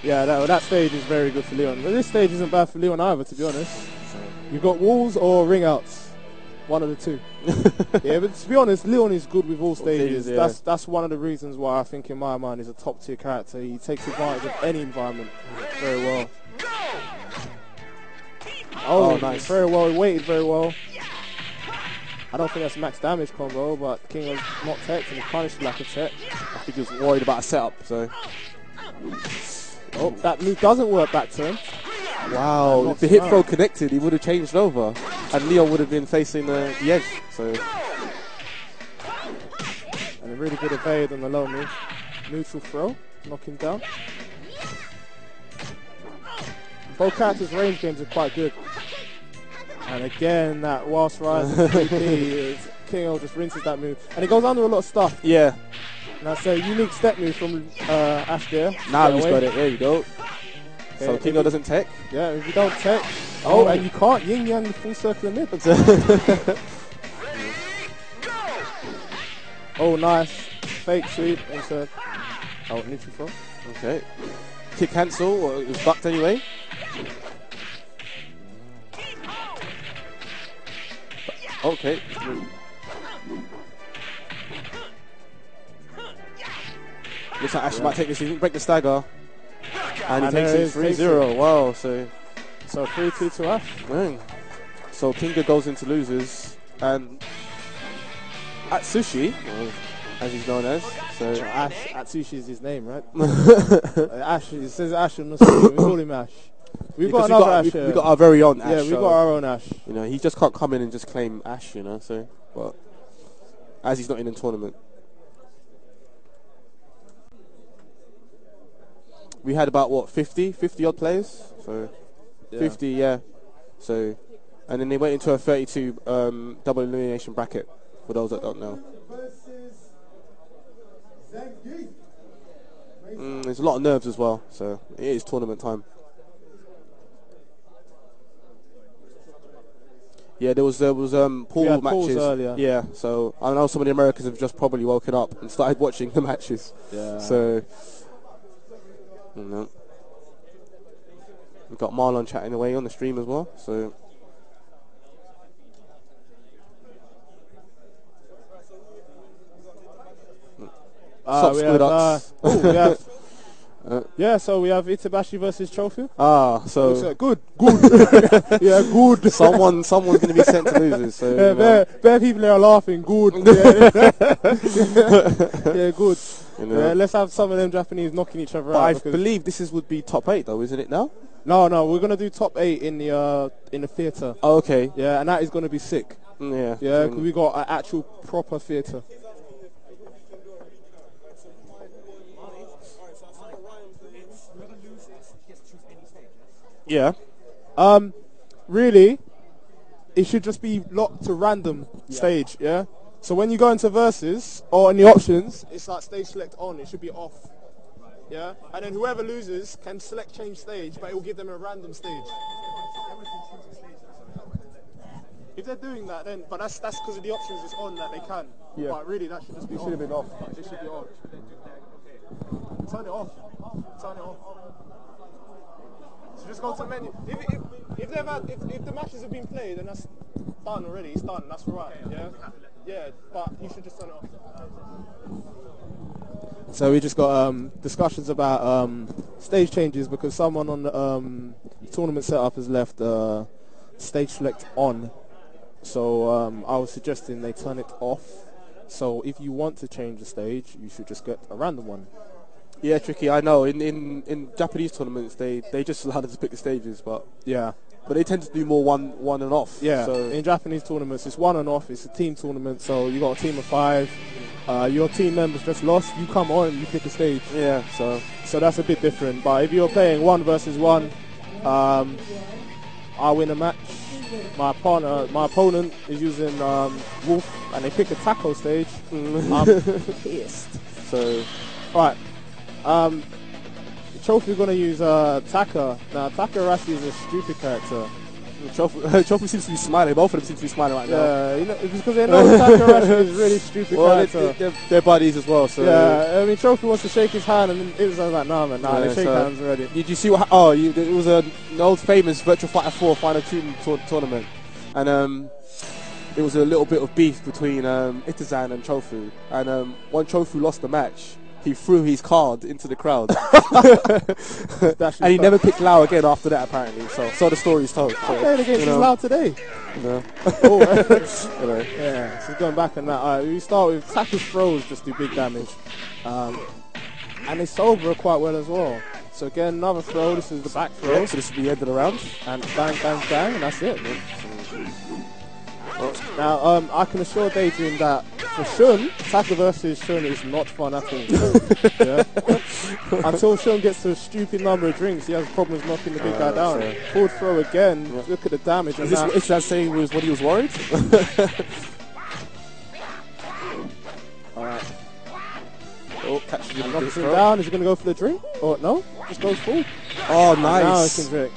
yeah, that stage is very good for Leon. But this stage isn't bad for Leon either, to be honest. You've got walls or ring outs. One of the two. Yeah, but to be honest, Leon is good with all stages. Yeah. That's one of the reasons why I think in my mind he's a top tier character. He takes advantage of any environment very well. Oh, nice. Very well. He waited very well. I don't think that's max damage combo, but King was not teched and he punished lack of tech. I think he was worried about a setup, so. Oh, that move doesn't work back to him. Wow, if the hit throw connected, he would have changed over. And Leon would have been facing the edge. So. And a really good evade on the low move. Neutral throw, knock him down. Both characters' range games are quite good. And again, that whilst rising 3P, Kingo just rinses that move. And it goes under a lot of stuff. Yeah. And that's a unique step move from Ash there. Now he's got it. There you go. Okay, so Kingo doesn't tech? Yeah, if you don't tech. Oh, and you can't yin-yang the full circle of mid. Oh, nice. Fake sweep into... Oh, neutral throw. Okay. Kick cancel, or it was bucked anyway. Okay. Looks like Ash might take this. He didn't break the stagger. And he takes it 3-0. Wow, so 3-2 to Ash. Man. So Kingo goes into losers. And Atsushi, as he's known as. So Ash, Atsushi is his name, right? Ash, it says Ash on the screen. We call him Ash. We've got another Ash. We got our very own Ash. Yeah, we've got our own Ash. You know, he just can't come in and just claim Ash, you know, so, but as he's not in the tournament. We had about, what, 50 odd players? So, yeah. 50, yeah. So, and then they went into a 32 double elimination bracket, for those that don't know. There's a lot of nerves as well, so it is tournament time. Yeah, there was pool matches earlier. Yeah, so I know some of the Americans have just probably woken up and started watching the matches. Yeah. So, you know, we've got Marlon chatting away on the stream as well. So. We have so we have Itabashi versus Chofu. So good. Yeah, good. Someone's going to be sent to losers. So bare people are laughing. Good. Yeah, good. Yeah, let's have some of them Japanese knocking each other out. I believe this would be top 8 though, isn't it now? No, we're gonna do top 8 in the theater. Oh, okay. Yeah, and that is gonna be sick. Yeah. Yeah, because we got an actual proper theater. Yeah. Really, it should just be locked to random stage, yeah? So when you go into versus, or in the options, it's like stage select on, it should be off. Yeah? And then whoever loses can select change stage, but it will give them a random stage. If they're doing that, then, but that's because of the options it's on that they can. Yeah. But really, that should just be off. It should have been off. It should be off. Turn it off. Turn it off. So just go to menu. If the matches have been played, then that's done already. It's done. That's right. Yeah. Yeah. But you should just turn it off. So we just got discussions about stage changes because someone on the tournament setup has left stage select on. So I was suggesting they turn it off. So if you want to change the stage, you should just get a random one. Yeah, tricky. I know. In Japanese tournaments, they just allow them to pick the stages, but they tend to do more one and off. Yeah. So in Japanese tournaments, it's one and off. It's a team tournament, so you got a team of 5. Your team members just lost. You come on, you pick a stage. Yeah. So that's a bit different. But if you're playing 1 versus 1, I win a match. My opponent is using Wolf, and they pick a taco stage. I'm pissed. So, right. Trophy going to use Taka. Now, Taka actually is a stupid character. Trophy seems to be smiling. Both of them seem to be smiling right now. Yeah, it's because they know Taka is a really stupid character. They're buddies as well. So yeah, I mean, Trophy wants to shake his hand, and it was like, nah, man, they shake hands already. Did you see what? It was an old famous Virtua Fighter 4 Final tournament, and it was a little bit of beef between Itazan and Chofu, and when Chofu lost the match, he threw his card into the crowd, and he never picked Lau again after that. Apparently, so the story is told. I played against Lau today. Yeah. Yeah, so going back on that, we start with Taka's throws, just do big damage, and they sober quite well as well. So again, another throw. This is the back throw. So this is the end of the round, and bang, and that's it. Now, I can assure Daydream that for Shun, Taka versus Shun is not fun at all. Until Shun gets to a stupid number of drinks, he has problems knocking the big guy down. Forward throw again, look at the damage. Is that saying was what he was worried? Alright. Catches him down. Is he going to go for the drink? Or no? Just goes full. Oh, nice. Now he can drink.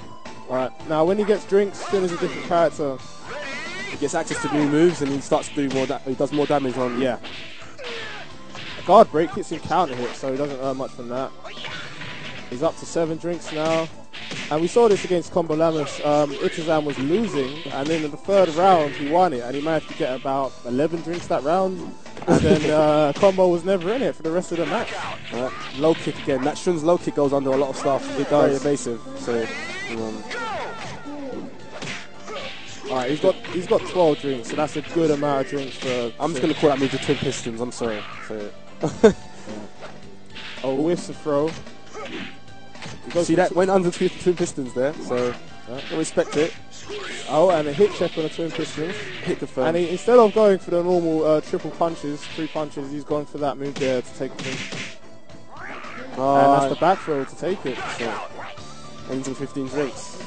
Alright, now when he gets drinks, Shun is a different character. He gets access to new moves and he starts to do more. He does more damage on. Yeah. A guard break hits him counter hit, so he doesn't earn much from that. He's up to 7 drinks now, and we saw this against Combo Lamus. Itazan was losing, and then in the 3rd round he won it, and he managed to get about 11 drinks that round. And then Combo was never in it for the rest of the match. Low kick again. That Shun's low kick goes under a lot of stuff. It's very evasive. So. Alright, he's got 12 drinks, so that's a good amount of drinks for. I'm just gonna call that move the Twin Pistons. I'm sorry. So. Oh, whiffs a throw. See that went under Twin Pistons there, so I respect it. Oh, and a hit check on the Twin Pistons. Hit confirm. And instead of going for the normal triple punches, 3 punches, he's gone for that move there to take the thing. And that's the back throw to take it. So. Into 15 drinks.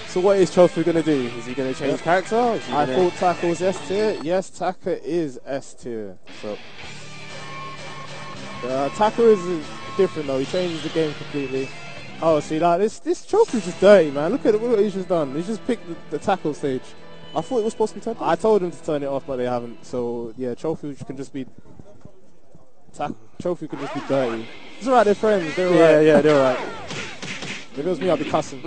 So what is Chofu going to do? Is he going to change character? I thought Taka was S tier. Yes, Taka is S tier. So Taka is different though. He changes the game completely. Oh, see, like this trophy's just dirty, man. Look at what he's just done. He's just picked the tackle stage. I thought it was supposed to be turned off. I told him to turn it off, but they haven't. So yeah, trophy can just be trophy can just be dirty. It's alright, they're friends. They're alright. Yeah, they're alright. If it was me, I'd be cussing.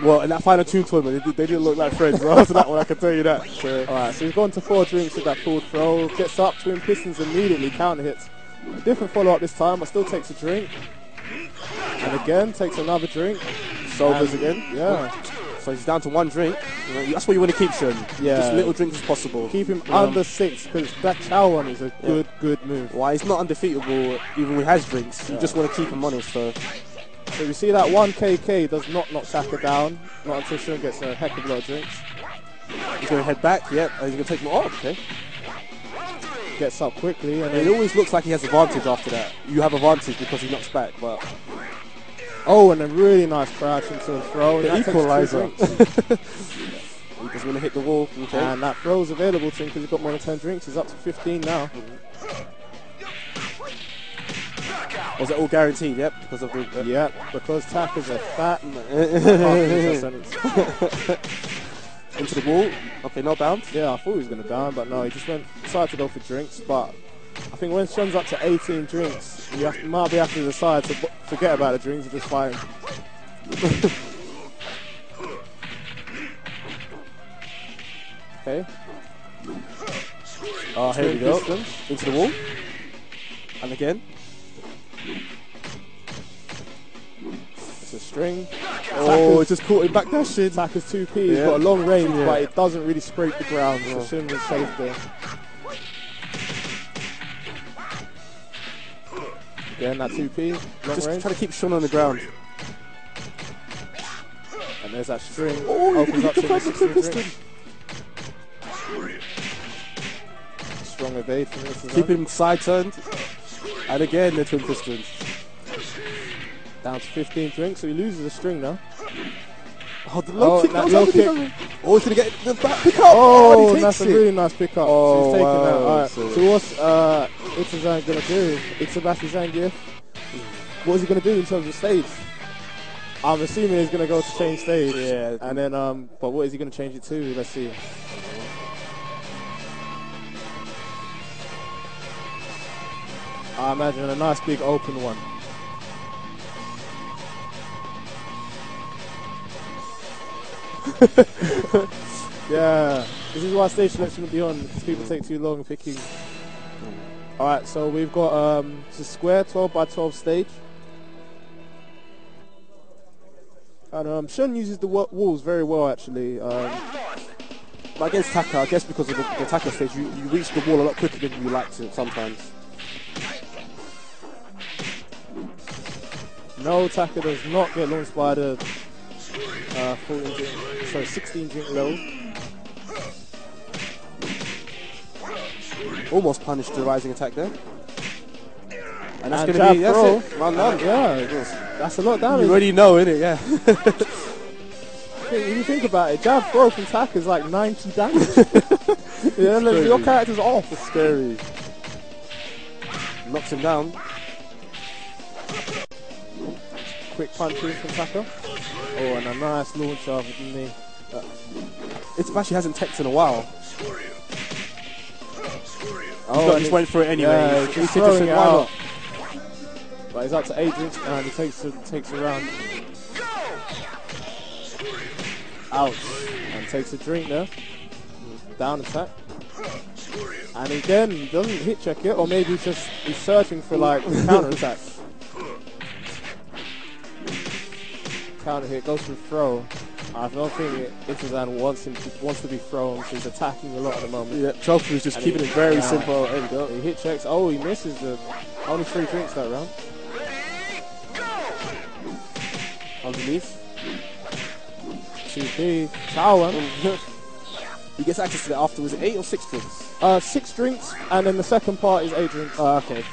Well, in that final tune tournament, they didn't look like friends. After that one, I can tell you that. So. Alright, so he's gone to 4 drinks with that full throw. Gets up, twin pistons immediately, counter hits. Different follow-up this time, but still takes a drink. And again, takes another drink. Sobers again. Yeah. So he's down to 1 drink. You know, that's what you want to keep, Shun. Yeah. Just little drinks as possible. Keep him under 6, because that Chow one is a good move. Why, he's not undefeatable even when he has drinks. You just want to keep him honest. So you see that 1 KK does not knock Taka down. Not until Shun gets a heck of a lot of drinks. He's going to head back. Yep. He's going to take him off. Okay. Gets up quickly. And it always looks like he has advantage after that. You have advantage because he knocks back, but... Oh, and a really nice crouch into the throw. The equalizer. He just want to hit the wall. Okay. And that throw is available to him because he's got more than 10 drinks. He's up to 15 now. Was it all guaranteed? Yep. Because of the... Yep, because Taka's a fat... Into the wall. Okay, no bounce. Yeah, I thought he was going to down, but no, he just decided to go for drinks. But I think when Shun's up to 18 drinks, you might have to decide to forget about the drinks and just fight him. Okay. Oh, here we go. Into the wall. And again. It's a string. Oh, it just caught him backdashing. Taka's 2P. He's got a long range, but it doesn't really scrape the ground. So Shun was safe there. Again, that 2P. Just trying to keep Shun on the ground. And there's that string. Oh, opens up to the 16 piston. Strong evade from this. Keep him side turned. And again, the twin pistons. Down to 15 drinks, so he loses a string now. Oh, the low kick. That low kick. Oh, he's going to get the back pick up. Oh, and that's a really nice pick up. Oh, so he's taking that. wow. All right. So what's Itazan going to do? Itsubashi Zangief. What is he going to do in terms of stage? I'm assuming he's going to go to change stage. Yeah. And then, but what is he going to change it to? Let's see. I imagine a nice big open one. Yeah, this is why stage selection shouldn't be on, because people take too long picking. Alright, so we've got it's a square 12 by 12 stage. And Shun uses the walls very well, actually. But against Taka, I guess because of the Taka stage, you reach the wall a lot quicker than you like to sometimes. No, Taka does not get launched by the 16 drink low. Almost punished the rising attack there. And that's And going to be, throw. that's it. Well done. Yeah, that's a lot of damage. You already know, innit? Yeah. If you think about it, jab throw from Taka is like 90 damage. Your character's off. It's scary. Knocks him down. Quick punches from Taka. Oh, and a nice launcher with the knee. Itsubashi hasn't teched in a while. Oh, he just went for it anyway. Yeah, He's throwing it why out. not? But he's up to 8 drinks and he takes a round. Ouch. And takes a drink there. Down attack. And again, he doesn't hit check it, or maybe he's searching for like counter attack. Counter hit, goes for throw. I don't think Itazan wants to be thrown, so he's attacking a lot at the moment. Yeah, Chofu's just keeping it very simple. There we go. He hit checks. Oh, he misses only 3 drinks that round. Underneath. 2P. Chow. He gets access to that after, was it 8 or 6 drinks? 6 drinks, and then the second part is 8 drinks. Okay.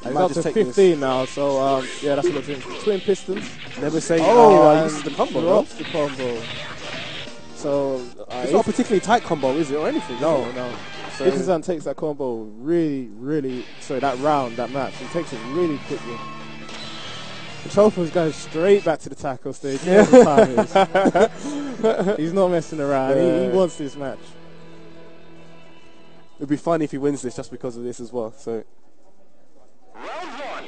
He's up to 15 now, so yeah, that's a lot of drinks. Twin pistons. Never say, this is the combo, drops the combo. So it's not a particularly tight combo, is it, or anything? No. So Itazan takes that combo that match, he takes it really quickly. Chofu's going straight back to the tackle stage. He knows what time it is. He's not messing around. He wants this match. It'd be funny if he wins this just because of this as well. So. Round one.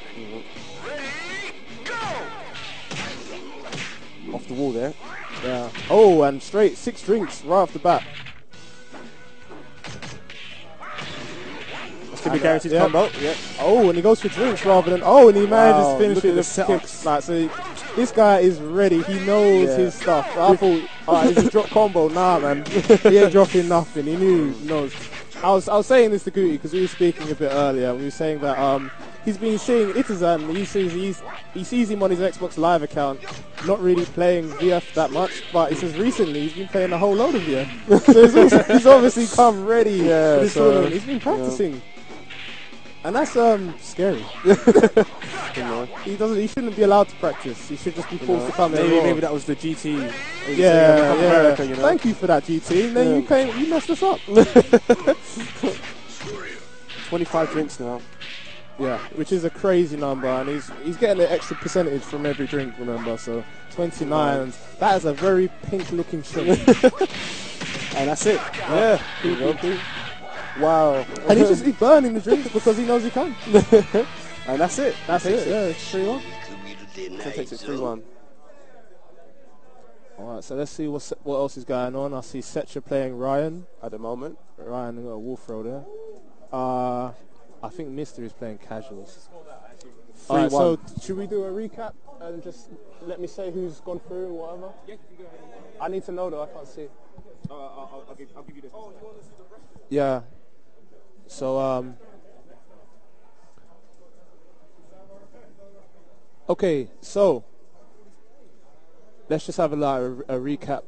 Ready, go! Off the wall there. Yeah. Oh, and straight 6 drinks right off the bat. That's going to be guaranteed combo. Yeah. Oh, and he goes for drinks rather than... Oh, and he manages to finish look with at the setup. kicks. Like, so this guy is ready. He knows his stuff. I thought, alright, he's a drop combo. Nah, man. He ain't dropping nothing. He knew. He knows. I was saying this to Guti because we were speaking a bit earlier. We were saying that he's been seeing Itazan. He sees him on his Xbox Live account, not really playing VF that much. But he says recently he's been playing a whole load of VF. So he's obviously come ready for this tournament. He's been practicing. And that's scary. He shouldn't be allowed to practice. He should just be forced to come in. Maybe that was the GT. Yeah. America, you know? Thank you for that, GT. And then you messed us up. 25 drinks now. Yeah, which is a crazy number, and he's getting an extra percentage from every drink. Remember, so 29. That is a very pink-looking drink. And that's it. Yeah. Wow. And he's burning the drinks because he knows he can. And that's it. That's it. Yeah, it's 3-1. So takes it 3-1. Alright, so let's see what else is going on. I see Setcha playing Ryan at the moment. Ryan got a wolf throw there. I think Mister is playing casuals. Alright, so should we do a recap and just let me say who's gone through and whatever? Yeah, you go ahead. I need to know though, I can't see. I'll give you this. Yeah. So okay, so let's just have a recap.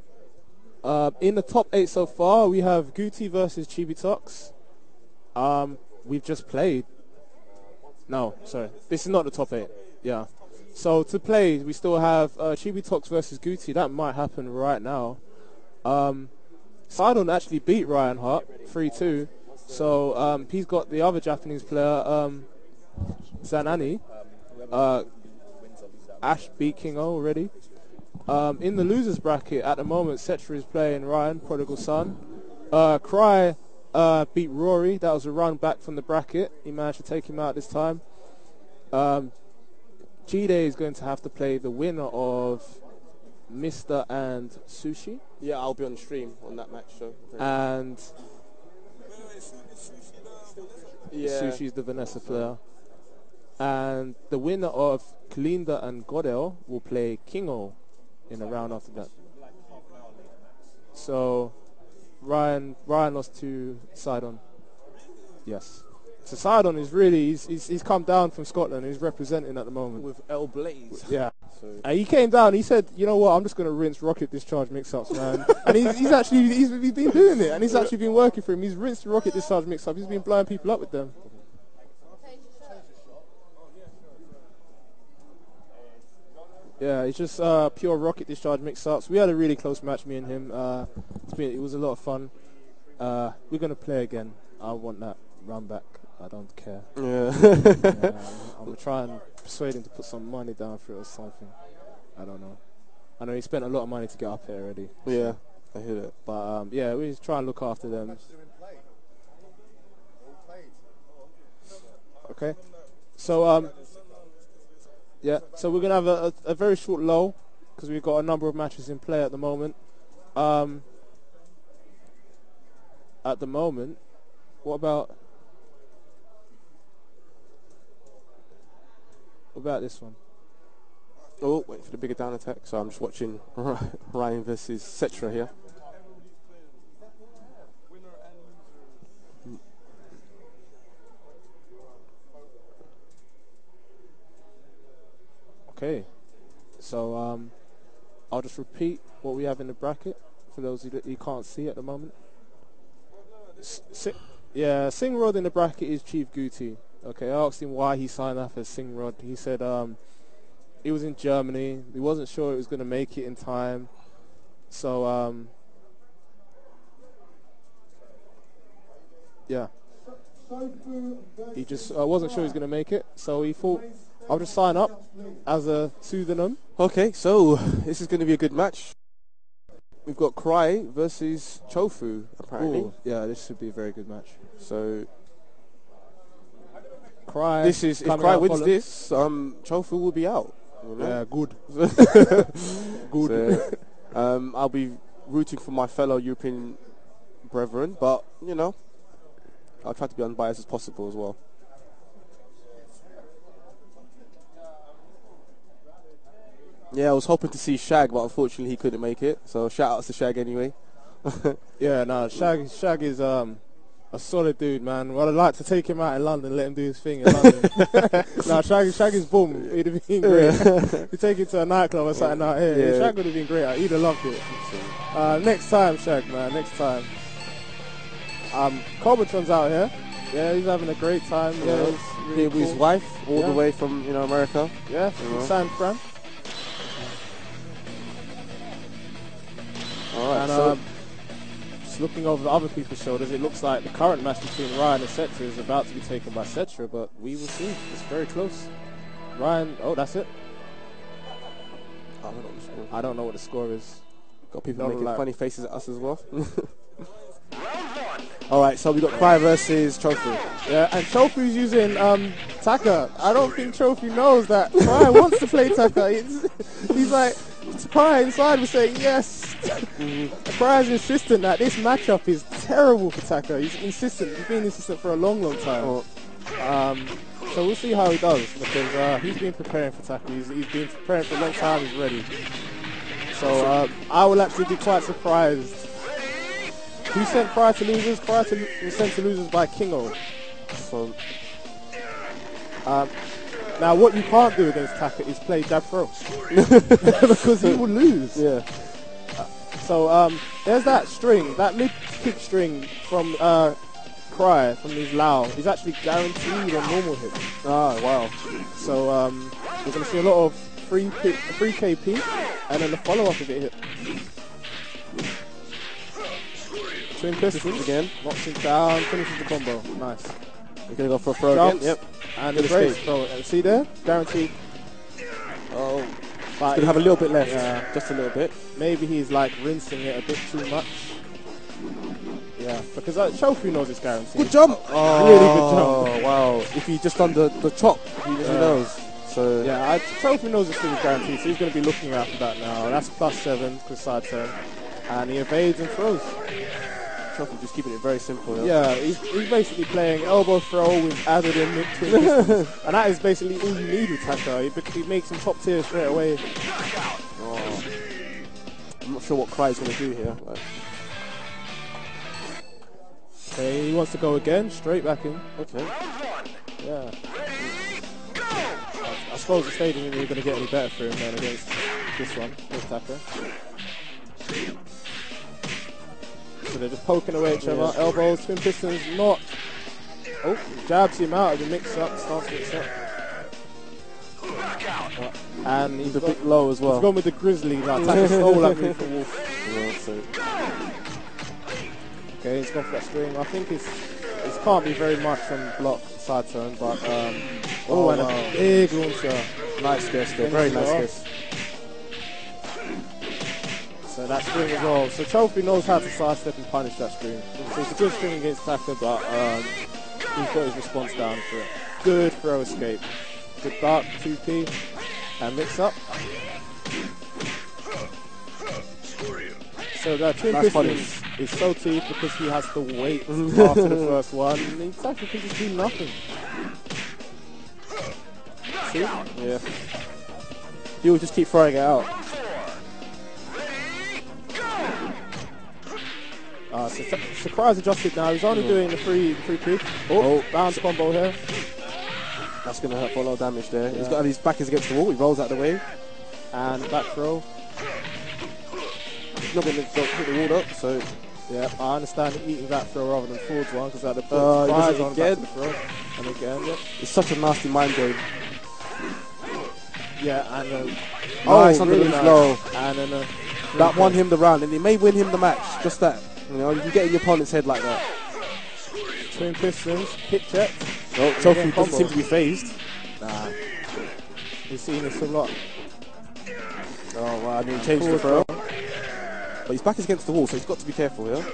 In the top 8 so far, we have Guti versus Chibitox. We've just played. No, sorry. This is not the top 8. Yeah. So to play, we still have Chibitox versus Guti. That might happen right now. Sidon actually beat Ryan Hart 3-2. So he's got the other Japanese player, Zanani. Ash beat King O already. In the losers bracket at the moment, Cetra is playing Ryan, Prodigal Son. Cry beat Rory. That was a run back from the bracket. He managed to take him out this time. G-Day is going to have to play the winner of Mr. and Sushi. Yeah, I'll be on the stream on that match. So. And yeah. Sushi's the Vanessa player. And the winner of Kalinda and Godel will play Kingo in the round after that. So Ryan lost to Sidon. Yes. So Sidon is really he's come down from Scotland. He's representing at the moment with El Blaze. Yeah. So. He came down. He said, "You know what? I'm just going to rinse rocket discharge mix-ups, man." And he's been doing it, and he's actually been working for him. He's rinsed rocket discharge mix-up. He's been blowing people up with them. Yeah, it's just pure rocket discharge mix-ups. We had a really close match, me and him. It was a lot of fun. We're going to play again. I want that run back. I don't care. Yeah. I'm going to try and persuade him to put some money down for it or something. I don't know. I know he spent a lot of money to get up here already. Yeah, I hear it. But yeah, we just try and look after them. Okay. So yeah, so we're going to have a very short lull because we've got a number of matches in play at the moment. What about this one? Oh, wait for the bigger down attack. So I'm just watching Ryan versus Cetra here. Okay, so I'll just repeat what we have in the bracket for those who can't see at the moment. Singrod in the bracket is Chief Guti. Okay, I asked him why he signed up as Singrod. He said he was in Germany. He wasn't sure he was going to make it in time. So, yeah. He just wasn't sure he was going to make it. So he thought I'll just sign up as a pseudonym. Okay, so this is going to be a good match. We've got Cry versus Chofu, apparently. Ooh, yeah, this should be a very good match. So Cry. this is if Cry wins this, Chofu will be out. You know? Yeah, good. Good. So, I'll be rooting for my fellow European brethren, but you know, I'll try to be unbiased as possible as well. Yeah, I was hoping to see Shag, but unfortunately he couldn't make it. So shout outs to Shag anyway. Yeah, no, Shag is a solid dude, man. Well, I'd like to take him out in London, let him do his thing in London. No, Shag is boom. He'd have been great. You take him to a nightclub or something out here. Yeah. Shag would have been great. He'd have loved it. Next time, Shag, man. Next time. Cobertron's out here. Yeah, he's having a great time. Yeah, he's really here with his wife, all the way from America. Yeah, from San Fran. All right, and so just looking over the other people's shoulders, it looks like the current match between Ryan and Cetra is about to be taken by Cetra, but we will see. It's very close. Ryan, oh, that's it. I don't know what the score is. Got people making funny faces at us as well. All right, so we got Cry versus Chofu. Yeah, and Chofu's using Taka. I don't think Chofu knows that Cry wants to play Taka. He's like, Cry inside was saying yes. Cry's insistent that this matchup is terrible for Taka. He's insistent. He's been insistent for a long, long time. So we'll see how he does, because he's been preparing for Taka. He's been preparing for a long time. He's ready. So I will actually be quite surprised. Who sent Cry to losers? Cry was sent to losers by Kingo. So now what you can't do against Taka is play jab throw because he will lose. Yeah. So there's that string, that mid kick string from Cry from his Lao. He's actually guaranteed on normal hits. Ah, wow. So we're going to see a lot of free KP and then the follow up of it hit. Twin pistols again, knocks him down, finishes the combo. Nice. We're going to go for a throw Jumps, again. Yep. And the brace throw. See there? Guaranteed. Oh. He's going to have a little bit left. Yeah. Just a little bit. Maybe he's like rinsing it a bit too much. Yeah. Because Chofu knows it's guaranteed. Good jump. Oh, really good jump. Oh, wow. If he just done the chop, he knows. So yeah, Chofu knows it's still guaranteed, so he's going to be looking after that now. That's +7 because side turn. And he evades and throws. Just keeping it very simple. Yeah, he's basically playing elbow throw with added in mid-twin pistons. And that is basically all you need with Taka. He makes him top tier straight away. Oh. I'm not sure what Cry is going to do here. Okay, he wants to go again, straight back in. Okay. Yeah. I suppose the stadium isn't really going to get any better for him than against this one, with Taka. So they're just poking away at each other. Elbows, twin pistons, not. Oh, jabs him out of the mix-up, starts mix-up. And he's a bit low as well. He's gone with the grizzly, like Taka stole that move from Wolf. Okay, he's gone for that string. I think it can't be very much on block side turn, but and a big launcher. Nice guess there, very nice guess. So that string as well. So Chofu knows how to sidestep and punish that string. So it's a good string against Taka, but he's got his response down for it. Good throw escape. Good dark 2P and mix up. So that twin pistons is so teeth because he has to wait after the first one. And Taka can just do nothing. See? Yeah. He will just keep throwing it out. So Cry's adjusted now. He's only doing the free kick. Oh, bounce combo here. That's going to hurt for a lot of damage there. Yeah. He's got his back is against the wall. He rolls out the way. And back throw. He's not going to hit the wall up, so... Yeah, I understand eating that throw rather than forwards one, because the Cry's on again. Back to the throw. And again, yeah. It's such a nasty mind game. Yeah, and nice under the low. And then that won him the round, and it may win him the match. Just that. You know, you can get in your opponent's head like that. Twin pistons, hit check. Well, Chofu doesn't seem to be phased. Nah. We've seen this a lot. Oh, well, I mean, changed the throw. But his back is against the wall, so he's got to be careful here.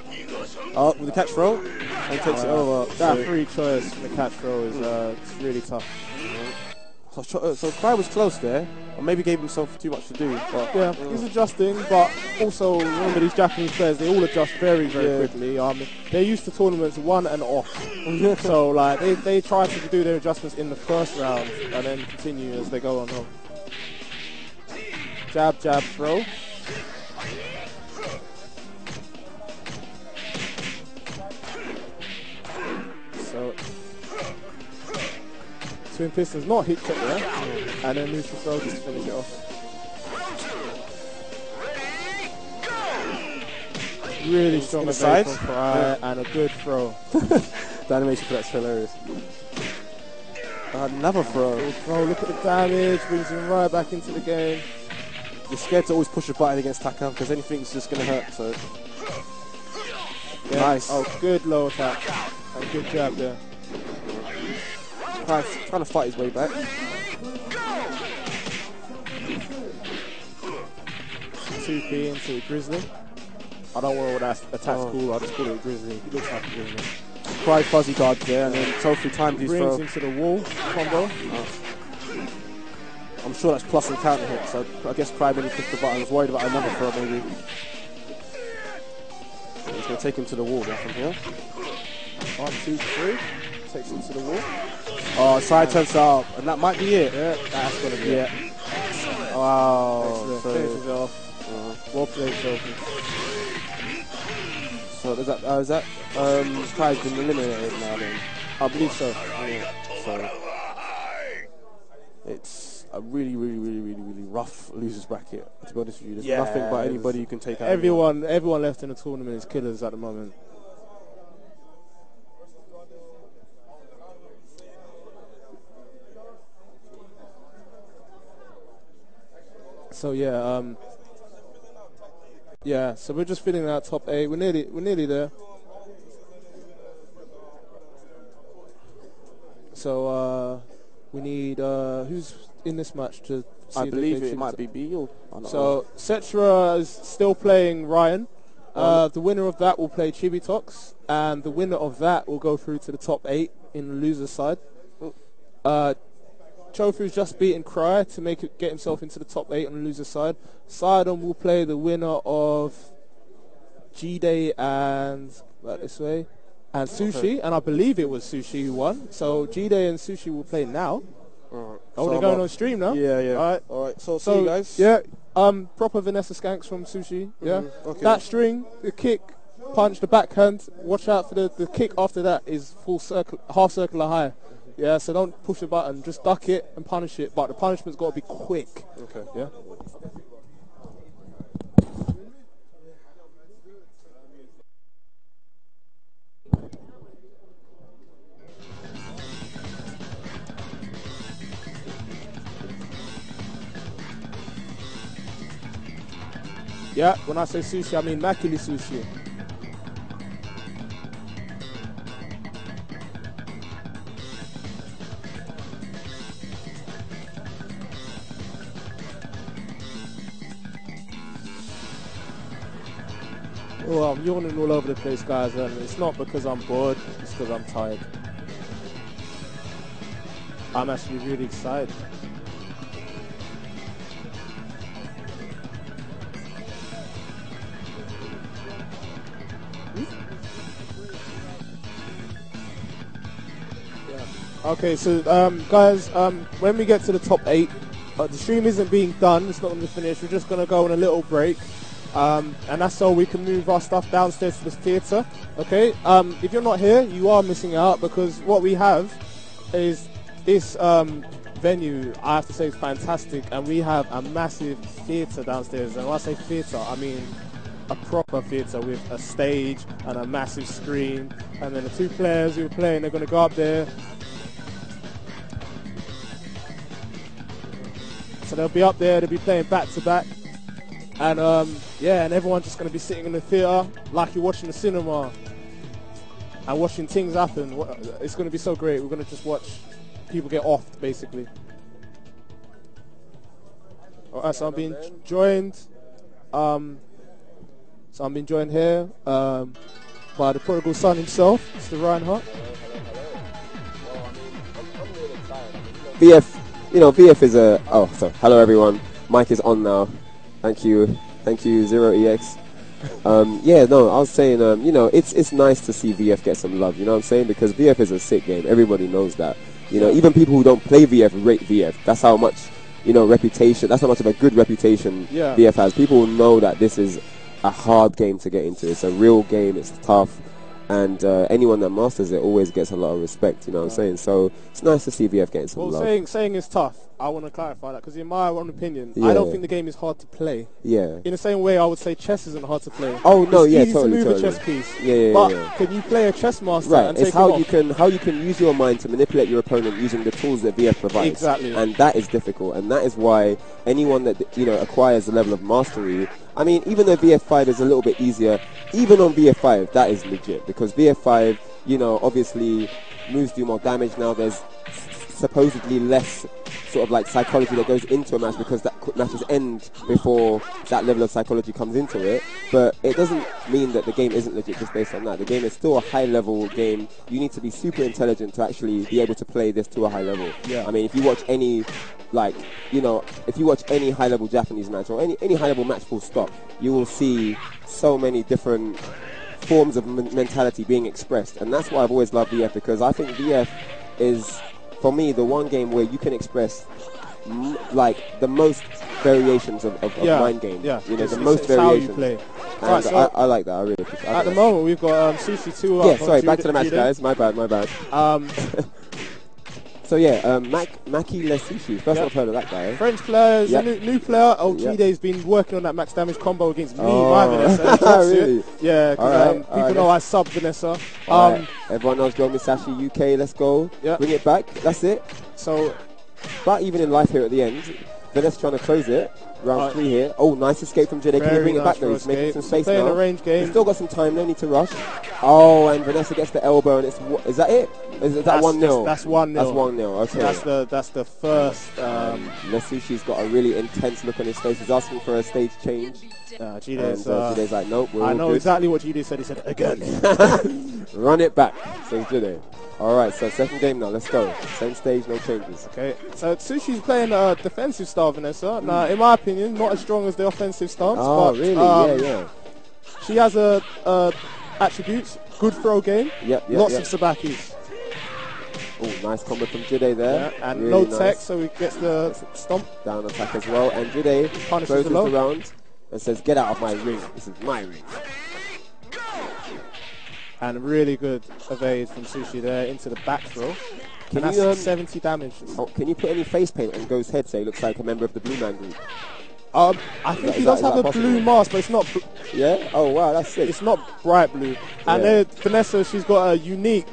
Oh, with the catch throw, and takes it over. That free choice from the catch throw is it's really tough. So Cry was close there, or maybe gave himself too much to do. But yeah, he's adjusting, but also remember these Japanese players, they all adjust very, very quickly. They're used to tournaments one and off. So like they try to do their adjustments in the first round and then continue as they go on home. Jab, jab, throw. So Twin Pistons not hit check there, and then neutral throw just to finish it off. Really strong side from Cry and a good throw. The animation for that's hilarious. Another throw. Look at the damage, brings him right back into the game. You're scared to always push a button against Taka because anything's just going to hurt. So nice. Oh, good low attack and good jab there. Trying to fight his way back. 2P into Grizzly. I don't know what that attack's called, I'll just call it Grizzly. He looks like a Grizzly. Cry fuzzy guard there, and then Tofu timed his throw. Brings him to the wall combo. I'm sure that's plus and counter hit, so I guess Cry when he pushed the button was worried about another throw maybe. So he's going to take him to the wall from here. 1, 2, 3. Takes him to the wall. Oh, side turns up, and that might be it. Yeah, that's going to be it. Wow. Finishes it off. Well played, Sophie. So is that Cry's been eliminated now then? I believe so. Yeah. So it's a really rough losers bracket, to be honest with you. There's nothing but anybody you can take out. Everyone left in the tournament is killers at the moment. So so we're just filling out top 8. We're nearly there. So we need who's in this match to see. I believe it might be B or so Cetra is still playing Ryan. The winner of that will play Chibitox, and the winner of that will go through to the top 8 in the loser side. Chofu's just beaten Cry to get himself into the top 8 on the loser side. Sidon will play the winner of G-Day and and Sushi, and I believe it was Sushi who won. So G-Day and Sushi will play now. Right. Oh, they're going on stream now. Yeah. All right. So see you guys. Yeah. Proper Vanessa Skanks from Sushi. Yeah. Okay. That string, the kick, punch, the backhand. Watch out for the kick after that is full circle, half circular high. Yeah, so don't push the button, just duck it and punish it, but the punishment's got to be quick. Okay. Yeah. Yeah, when I say sushi, I mean Makili sushi. Well, I'm yawning all over the place, guys, and it's not because I'm bored, it's because I'm tired. I'm actually really excited. Okay, so guys, when we get to the top 8, the stream isn't being done, it's not going to be finished, we're just going to go on a little break. And that's so we can move our stuff downstairs to the theatre. Okay, if you're not here, you are missing out, because what we have is this venue. I have to say, it's fantastic, and we have a massive theatre downstairs. And when I say theatre, I mean a proper theatre with a stage and a massive screen. And then the two players who are playing, they're going to go up there. So they'll be up there. They'll be playing back to back. And and everyone's just going to be sitting in the theatre like you're watching the cinema and watching things happen. It's going to be so great. We're going to just watch people get offed, basically. Alright, so I'm being joined. Here by the prodigal son himself, Mr. Reinhardt. VF, VF is a. Oh, so hello everyone. Mic is on now. Thank you, 0EX. I was saying, it's nice to see VF get some love. You know what I'm saying? Because VF is a sick game. Everybody knows that. Even people who don't play VF rate VF. That's how much, reputation. That's how much of a good reputation VF has. People know that this is a hard game to get into. It's a real game. It's tough. And anyone that masters it always gets a lot of respect, you know what I'm saying? So it's nice to see VF getting some love. Saying it's tough, I want to clarify that, because in my own opinion, I don't think the game is hard to play. Yeah. In the same way I would say chess isn't hard to play. Oh, no, it's easy totally, to move totally. a chess piece. Yeah, but can you play a chess master and it's take how him you can use your mind to manipulate your opponent using the tools that VF provides. Exactly. And that is difficult, and that is why anyone that acquires the level of mastery. I mean, even though VF5 is a little bit easier, even on VF5 that is legit, because VF5, obviously moves do more damage now. There's supposedly less sort of like psychology that goes into a match, because that matches end before that level of psychology comes into it. But it doesn't mean that the game isn't legit just based on that. The game is still a high level game. You need to be super intelligent to actually be able to play this to a high level. I mean, if you watch any high level Japanese match or any high level match full stop, you will see so many different forms of mentality being expressed. And that's why I've always loved VF, because I think VF is, for me, the one game where you can express the most variations of mind game. The most variations. How you play. And right, so I like that. I really appreciate it. At the moment, we've got Sushi 2 up. Yeah, sorry, back to the match, guys. My bad. So Maki Lesushi. First I've heard of that guy. French player, a new player. Jide's been working on that max damage combo against me, my Vanessa. Really? Yeah, because people know I sub Vanessa. Everyone knows Joe Misashi UK. Let's go. Bring it back. That's it. So, but even in life here at the end, Vanessa trying to close it. Round 3 here. Oh, nice escape from Jide. Can you bring it back though? He's making some space now. A range game. He's still got some time. No need to rush. Oh, and Vanessa gets the elbow, and is that it? Is that 1-0? That's 1-0. That's 1-0. Okay. That's the first. Lesushi's got a really intense look on his face. He's asking for a stage change. Jide's like, nope. I know exactly what Jide said. He said again. Run it back, says Jide. Alright, so second game now, let's go. Same stage, no changes. Okay, so Sushi's playing a defensive style, Vanessa. Now, in my opinion, not as strong as the offensive stance. Oh, but, really? Yeah. She has attributes, good throw game, lots of sabakis. Oh, nice combo from Jide there. Yeah, and really no tech, so he gets the stomp. Down attack as well, and Jide closes the round and says, get out of my ring, this is my ring. And really good evade from Sushi there into the back throw. And that's 70 damage. Can you put any face paint on Go's head so he looks like a member of the Blue Man Group? I think he does have a blue mask, but it's not. Yeah? Oh, wow, that's sick. It's not bright blue. And then Vanessa, she's got a unique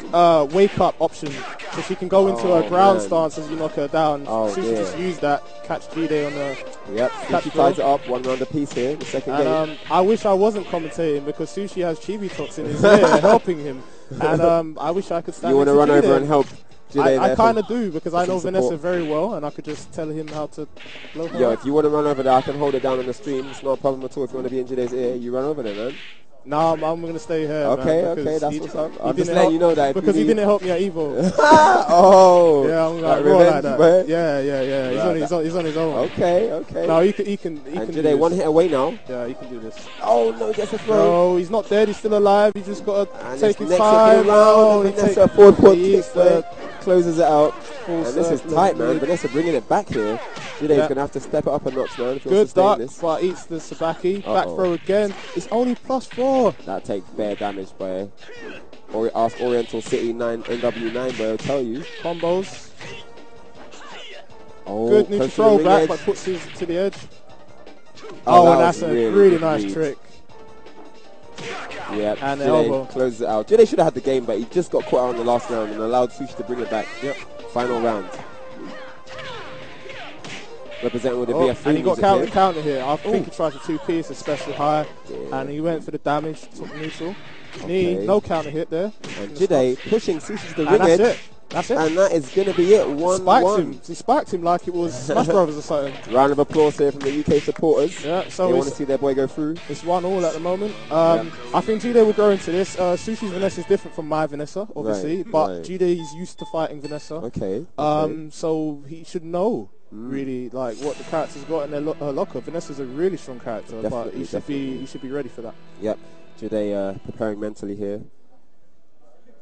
wake up option. So she can go into a ground stance as you knock her down. Sushi just used that, catch Jide on the. Yep, Sushi ties it up, 1 round apiece here, the second game. I wish I wasn't commentating, because Sushi has Chibi Tox in his ear helping him. And I wish I could stand. You want to run over and help? I kind of do, because I know Vanessa very well, and I could just tell him how to blow her up. If you want to run over there, I can hold it down on the stream. It's not a problem at all. If you want to be in Jide's ear, you run over there, man. No, I'm going to stay here. Okay, man, that's what's up. I'm just letting you know that. Because he didn't help me at Evo. Oh. Yeah, I'm going to roll like that. Man. Yeah. He's on his own. Okay. No, he can and Jide 1 hit away now. Yeah, he can do this. Oh, no, he gets a throw. No, he's not dead. He's still alive. He just got to take his time. Vanessa forward kick closes it out. And this is tight, man. Vanessa bringing it back here. Jide's going to have to step it up a notch, man. Good duck, but eats the sabaki. Back throw again. It's only +4. That takes bare damage, boy. Ask Oriental City 9 NW9, boy. I'll tell you. Combos. Oh, good neutral throw back, but puts his to the edge. And that's a really nice trick. Yeah, and Jide elbow closes it out. Jide should have had the game, but he just got caught out in the last round and allowed Sushi to bring it back. Yep. Final round. Representing with the VF3 and he got counter here. I think he tried to 2-piece, a special high, and he went for the damage, took neutral. Okay. No counter hit there. And Jide pushing Sushi to the ring that's edge. it. That's it. And that is going to be it. 1-1. He spiked him like it was Smash Brothers or something. Round of applause here from the UK supporters. Yeah, so they want to see their boy go through. It's 1-1 at the moment. I think G-Day will grow into this. Sushi's Vanessa is different from my Vanessa, obviously, but G-Day is used to fighting Vanessa. Okay. So he should know really like what the character's got in her locker. Vanessa's a really strong character, but he should be ready for that. Yep. G-Day preparing mentally here.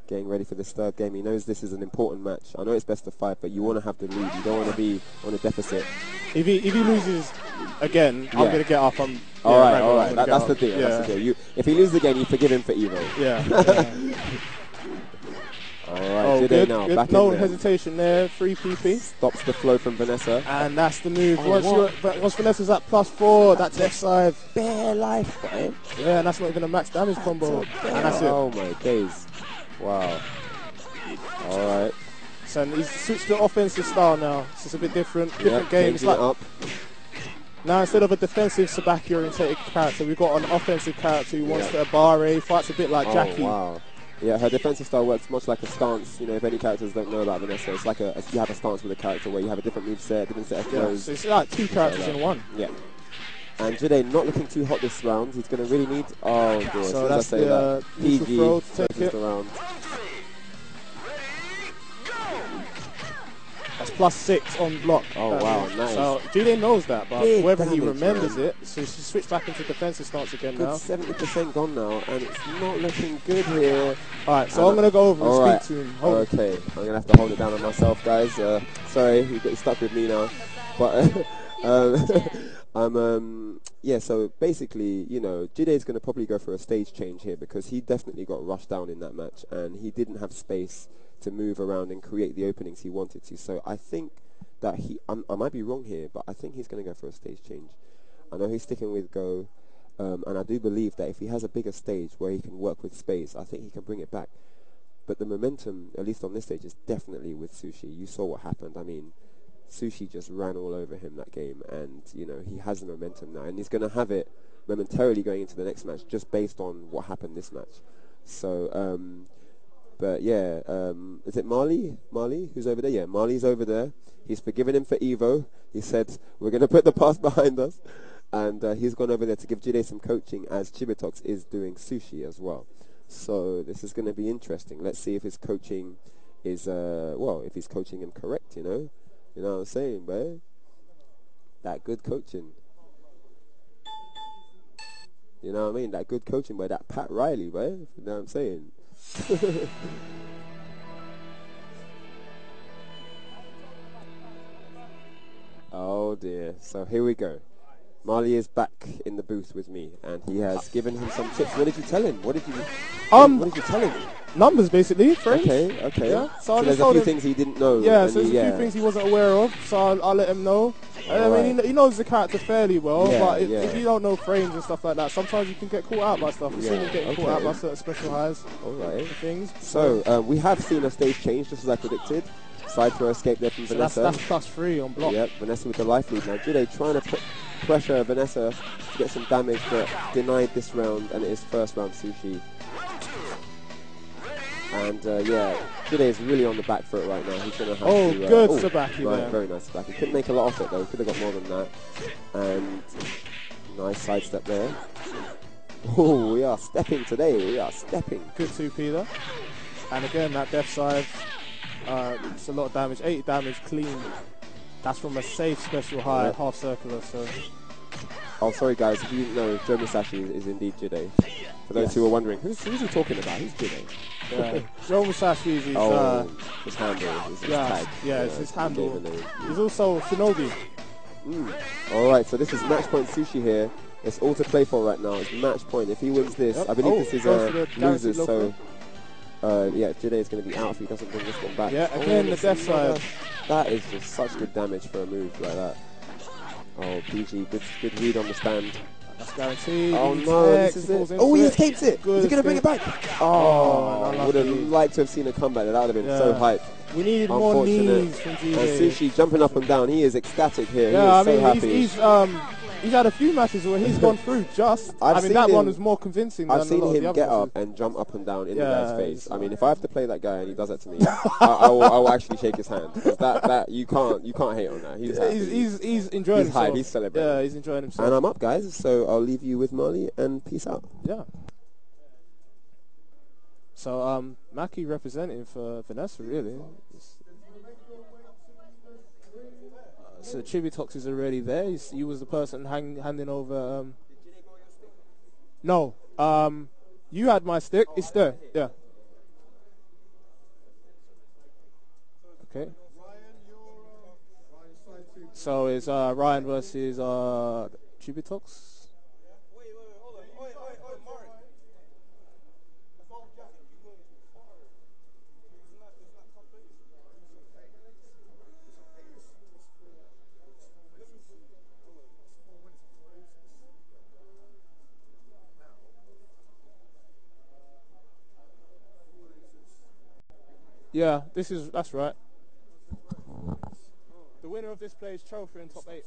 Getting ready for this third game. He knows this is an important match. I know it's best of 5, but you want to have the lead. You don't want to be on a deficit. If he loses again, I'm going to get up. All right. That's the deal. Yeah. That's the deal. If he loses again, you forgive him for Evo. Yeah. All right, good, now good. Back No in there. Hesitation there. 3 PP. Stops the flow from Vanessa. And that's the move. Once Vanessa's at +4, that death side. Bare life, right? Yeah, and that's not even a max damage combo. And that's it. Oh my days. Wow. All right. So he's switched to offensive style now. It's just a bit different. Different game. It's like up. now instead of a defensive Sabaki orientated character, we've got an offensive character who wants to bare, fights a bit like Jackie. Wow. Yeah, her defensive style works much like a stance. You know, if any characters don't know about Vanessa, it's like you have a stance with a character where you have a different moveset, different set of throws. So it's like 2 characters in one. Yeah. And G-Day not looking too hot this round. He's going to really need... Oh, dear. So that's the PG throw to take it. Around. That's +6 on block. Oh, wow, nice. So G-Day knows that, but Big whether he damage, remembers man. it, so she switched back into defensive stance again Good now. 70% gone now, and it's not looking good here. Alright, so I'm going to go over and speak to him. Okay, I'm going to have to hold it down on myself, guys. Sorry, you got stuck with me now. But yeah, so basically, you know, G-Day's going to probably go for a stage change here because he definitely got rushed down in that match and he didn't have space to move around and create the openings he wanted to. So I think that I might be wrong here, but I think he's going to go for a stage change. I know he's sticking with Go, and I do believe that if he has a bigger stage where he can work with space, I think he can bring it back. But the momentum, at least on this stage, is definitely with Sushi. You saw what happened. I mean, Sushi just ran all over him that game, and you know he has the momentum now, and he's going to have it momentarily going into the next match, just based on what happened this match. So, but yeah, is it Marley? Marley, who's over there? Yeah, Marley's over there. He's forgiven him for Evo. He said we're going to put the past behind us, and he's gone over there to give G-Day some coaching, as Chibitox is doing Sushi as well. So this is going to be interesting. Let's see if his coaching is if he's coaching him correct, you know. You know what I'm saying, bro? That good coaching. You know what I mean? That good coaching by that Pat Riley, bro. You know what I'm saying? Oh dear. So here we go. Marley is back in the booth with me, and he has given him some tips. What did you tell him? What did you tell him? Numbers, basically, frames. Okay. Yeah. So there's a few things he didn't know. Yeah, so there's a few things he wasn't aware of, so I'll let him know. I mean, he knows the character fairly well, but if you don't know frames and stuff like that, sometimes you can get caught out by stuff. We've seen him getting caught out by certain special highs. Alright. Things. So we have seen a stage change, just as I predicted. Side throw escape there from Vanessa. That's +3 on block. Yep, Vanessa with the life lead now. G-Day trying to pressure Vanessa to get some damage, but denied this round, and it is first round Sushi. And G-Day is really on the back foot right now. He's going to have to... good Sabaki there. Very nice Sabaki. Couldn't make a lot of it though. Could have got more than that. And nice sidestep there. Oh, we are stepping today. We are stepping. Good 2P there. And again, that death side, it's a lot of damage. 80 damage clean. That's from a safe special high, half circular. So. Oh, sorry guys, if you didn't know, Joe Musashi is indeed G-Day. For those who are wondering, who's he talking about? Who's G-Day? Yeah. Joe Musashi is his handle. His tag. Yeah, it's his handle. He's also Shinobi. Alright, so this is match point Sushi here. It's all to play for right now. It's match point. If he wins this, I believe this is losers, so G-Day is going to be out if he doesn't bring this one back. Yeah, again, the death side. That is just such good damage for a move like that. Oh, PG, good read on the stand. That's guaranteed. Oh no, this is it. Oh, he escapes it. Is he going to bring it back? Oh, I would have liked to have seen a comeback. That would have been so hype. We needed more knees from G-Day. And Sushi jumping up and down. He is ecstatic here. Yeah, he is so happy. he's had a few matches where he's gone through just. I mean, that one was more convincing than I've seen a lot of the him other get matches. up and jump up and down in the Yeah, guy's face. it's I mean, if I have to play that guy and he does that to me, I will actually shake his hand, because that you can't hate on that. He's enjoying himself. Hype, he's celebrating. Yeah, he's enjoying himself. And I'm up, guys, so I'll leave you with Marley and peace out. Yeah. So, Maki representing for Vanessa, really. So Chibi-Tox is already there. He was the person handing over. No, you had my stick. It's there. Yeah. Okay. So it's Ryan versus Chibi-Tox. Yeah, that's right. The winner of this plays trophy in top 8.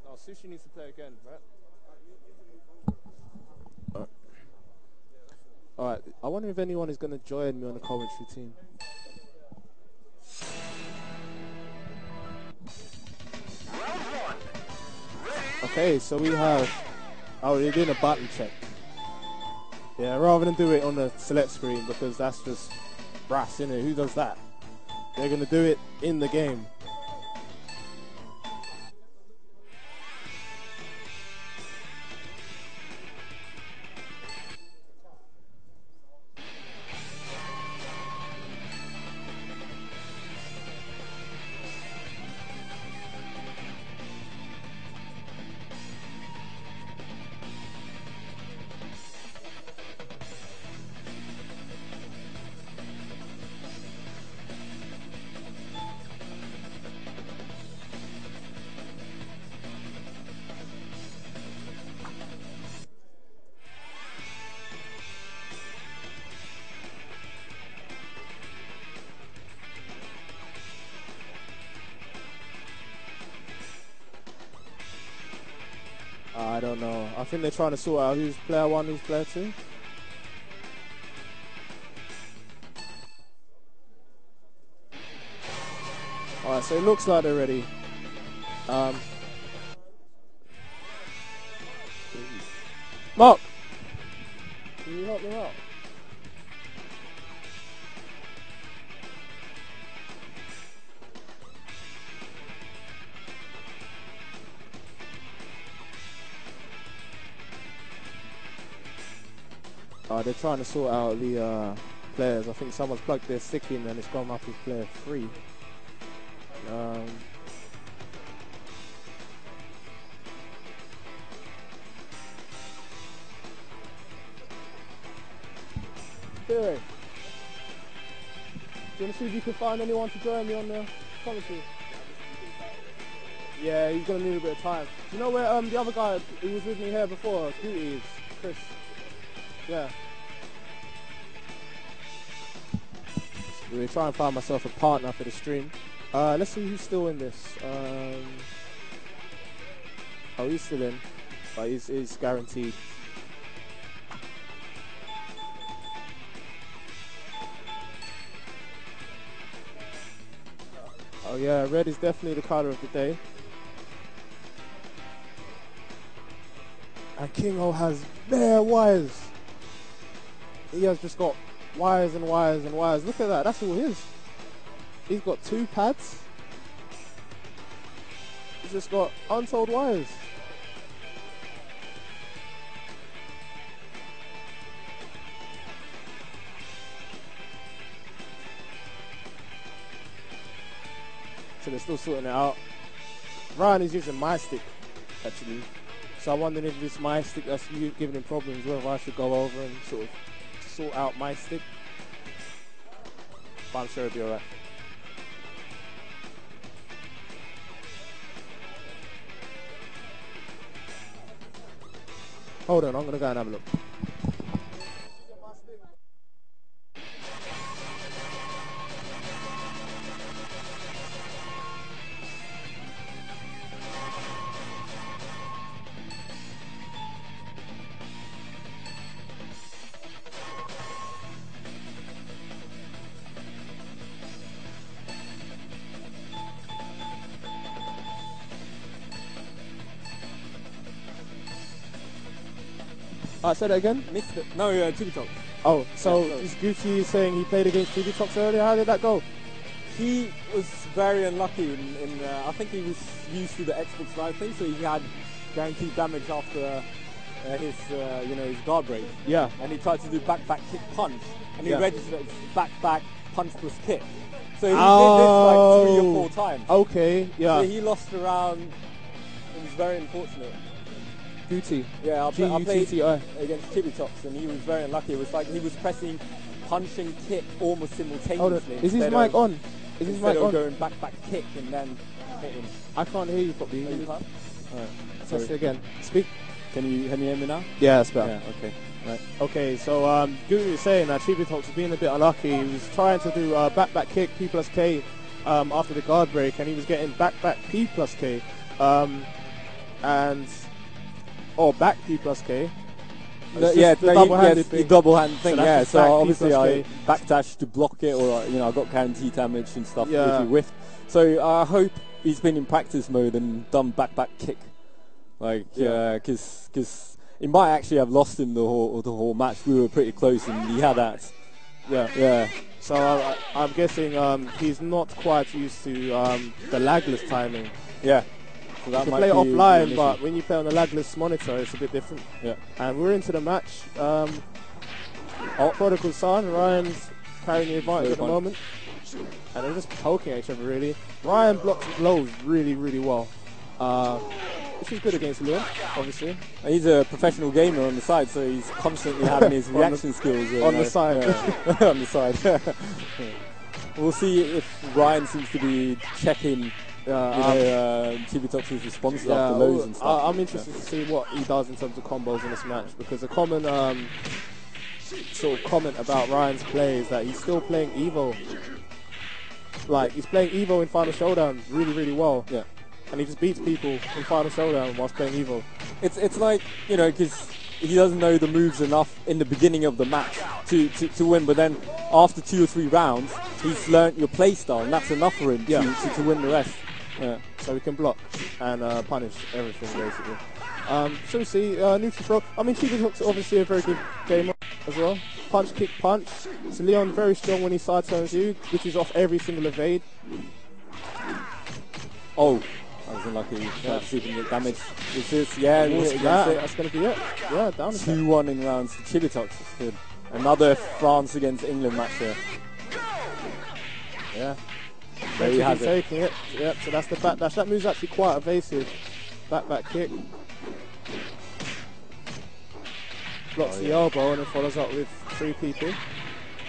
Oh, Sushi needs to play again, right? Alright, I wonder if anyone is going to join me on the commentary team. Okay, so we have... Oh, they're doing a button check. Yeah, rather than do it on the select screen, because that's just brass, innit? Who does that? They're going to do it in the game. I don't know. I think they're trying to sort out who's player 1, who's player 2. Alright, so it looks like they're ready. Mark! Can you help me out? They're trying to sort out the players. I think someone's plugged their stick in and it's gone up as player 3. Anyway, do you want to see if you can find anyone to join me on the commentary? Yeah, he's going to need a bit of time. Do you know where the other guy who was with me here before, Scooty, is? Chris. Yeah. We're trying to find myself a partner for the stream. Let's see who's still in this. Oh, he's still in, but he's guaranteed. Oh yeah, red is definitely the colour of the day. And King-O has bare wires. He has just got wires and wires and wires. Look at that, that's all his. He's got 2 pads. He's just got untold wires. So they're still sorting it out. Ryan is using my stick, actually. So I'm wondering if it's my stick that's giving him problems, whether I should go over and sort of sort out my stick. But I'm sure it'll be alright. Hold on, I'm going to go and have a look. Say that again. Missed it. No, Chibitox. Oh, so Yeah, is Gucci saying he played against Chibitox earlier? How did that go? He was very unlucky in I think he was used to the Xbox Live thing, so he had guaranteed damage after his guard break. Yeah. And he tried to do back kick punch, and he Yeah. registered it as back punch plus kick. So he did this like 3 or 4 times. Okay, yeah. So he lost a round. It was very unfortunate. Gucci. Yeah, I played G-U-T-T-I. against Chibitox, and he was very unlucky. It was like he was pressing punch and kick almost simultaneously. Hold on. Is his mic on? Is his Instead mic of on? going back kick and then hitting. I can't hear you properly. Oh, you can't? Alright. Test it again. Speak. Can you hear me now? Yeah, that's better. Yeah, okay. Right. Okay, so Gucci was saying that Chibitox was being a bit unlucky. He was trying to do back kick P plus K after the guard break, and he was getting back P plus K. Back P plus K. The double-handed thing. So Yeah, that's so back P obviously plus I K. backdash to block it, or I got guaranteed damage and stuff Yeah. if he whiffed. So I hope he's been in practice mode and done back kick, because it might actually have lost him the whole match. We were pretty close, and he had that. Yeah. So I'm guessing he's not quite used to the lagless timing. Yeah. So that You can might play be offline, an but issue. when you play on the lagless monitor, it's a bit different. Yeah. And we're into the match. Prodigal Son, Ryan's carrying the advantage at the moment. And they're just poking at each other, really. Ryan blocks blows really, really well. Which is good against Leon, obviously. And he's a professional gamer on the side, so he's constantly having his reaction skills on the side. Yeah. On the side. Yeah. We'll see if Ryan seems to be checking Chibitox's responses after lows and stuff. I'm interested to see what he does in terms of combos in this match, because a common sort of comment about Ryan's play is that he's still playing Evo. Like, he's playing Evo in Final Showdown really, really well. Yeah. And he just beats people in Final Showdown whilst playing Evo. It's like, because he doesn't know the moves enough in the beginning of the match to win, but then after 2 or 3 rounds, he's learnt your play style, and that's enough for him to win the rest. Yeah. So he can block and punish everything, basically. So we see neutral throw. I mean, Chibitox obviously a very good gamer as well. Punch, kick, punch. So Leon very strong when he side turns you, which is off every single evade. Oh, I was unlucky. Tried to see if he can get damage. That's going to be it. Yeah, down to 2-1 in rounds for Chibitox. That's good. Another France against England match here. Yeah. There you have it. Taking it. Yep, so that's the back dash. That move's actually quite evasive. Back kick. Blocks the elbow and then follows up with 3 people.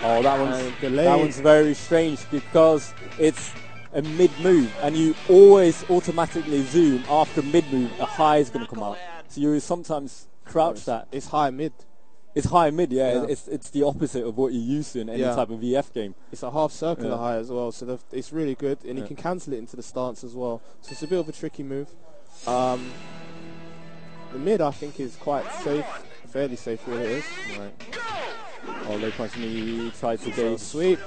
Oh, that one's very strange, because it's a mid-move, and you always automatically zoom after mid-move, a high is going to come out. So you sometimes crouch that. It's high-mid. It's high-mid, yeah. It's the opposite of what you're used to in any type of VF game. It's a half circular high as well, so it's really good, and you can cancel it into the stance as well. So it's a bit of a tricky move. The mid, I think, is quite safe, fairly safe for what it is. Right. Oh, low punch, and he tries to So go sweep.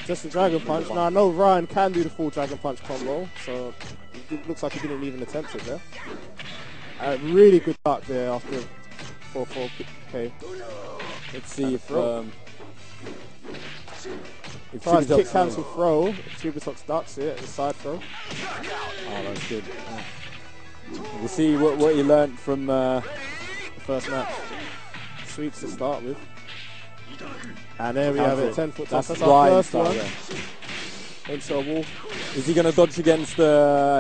Just a Dragon Punch. Now I know Ryan can do the full Dragon Punch combo, so it looks like he didn't even attempt it there. Really good duck there after 4-4K. Let's see if Tries kick cancel throw. Chibitox ducks it, the side throw. Oh, that's good. We'll see what you learnt from the first match. Sweeps to start with. And there we have it, 10-foot toss. That's our first one. Into a wall. Is he going to dodge against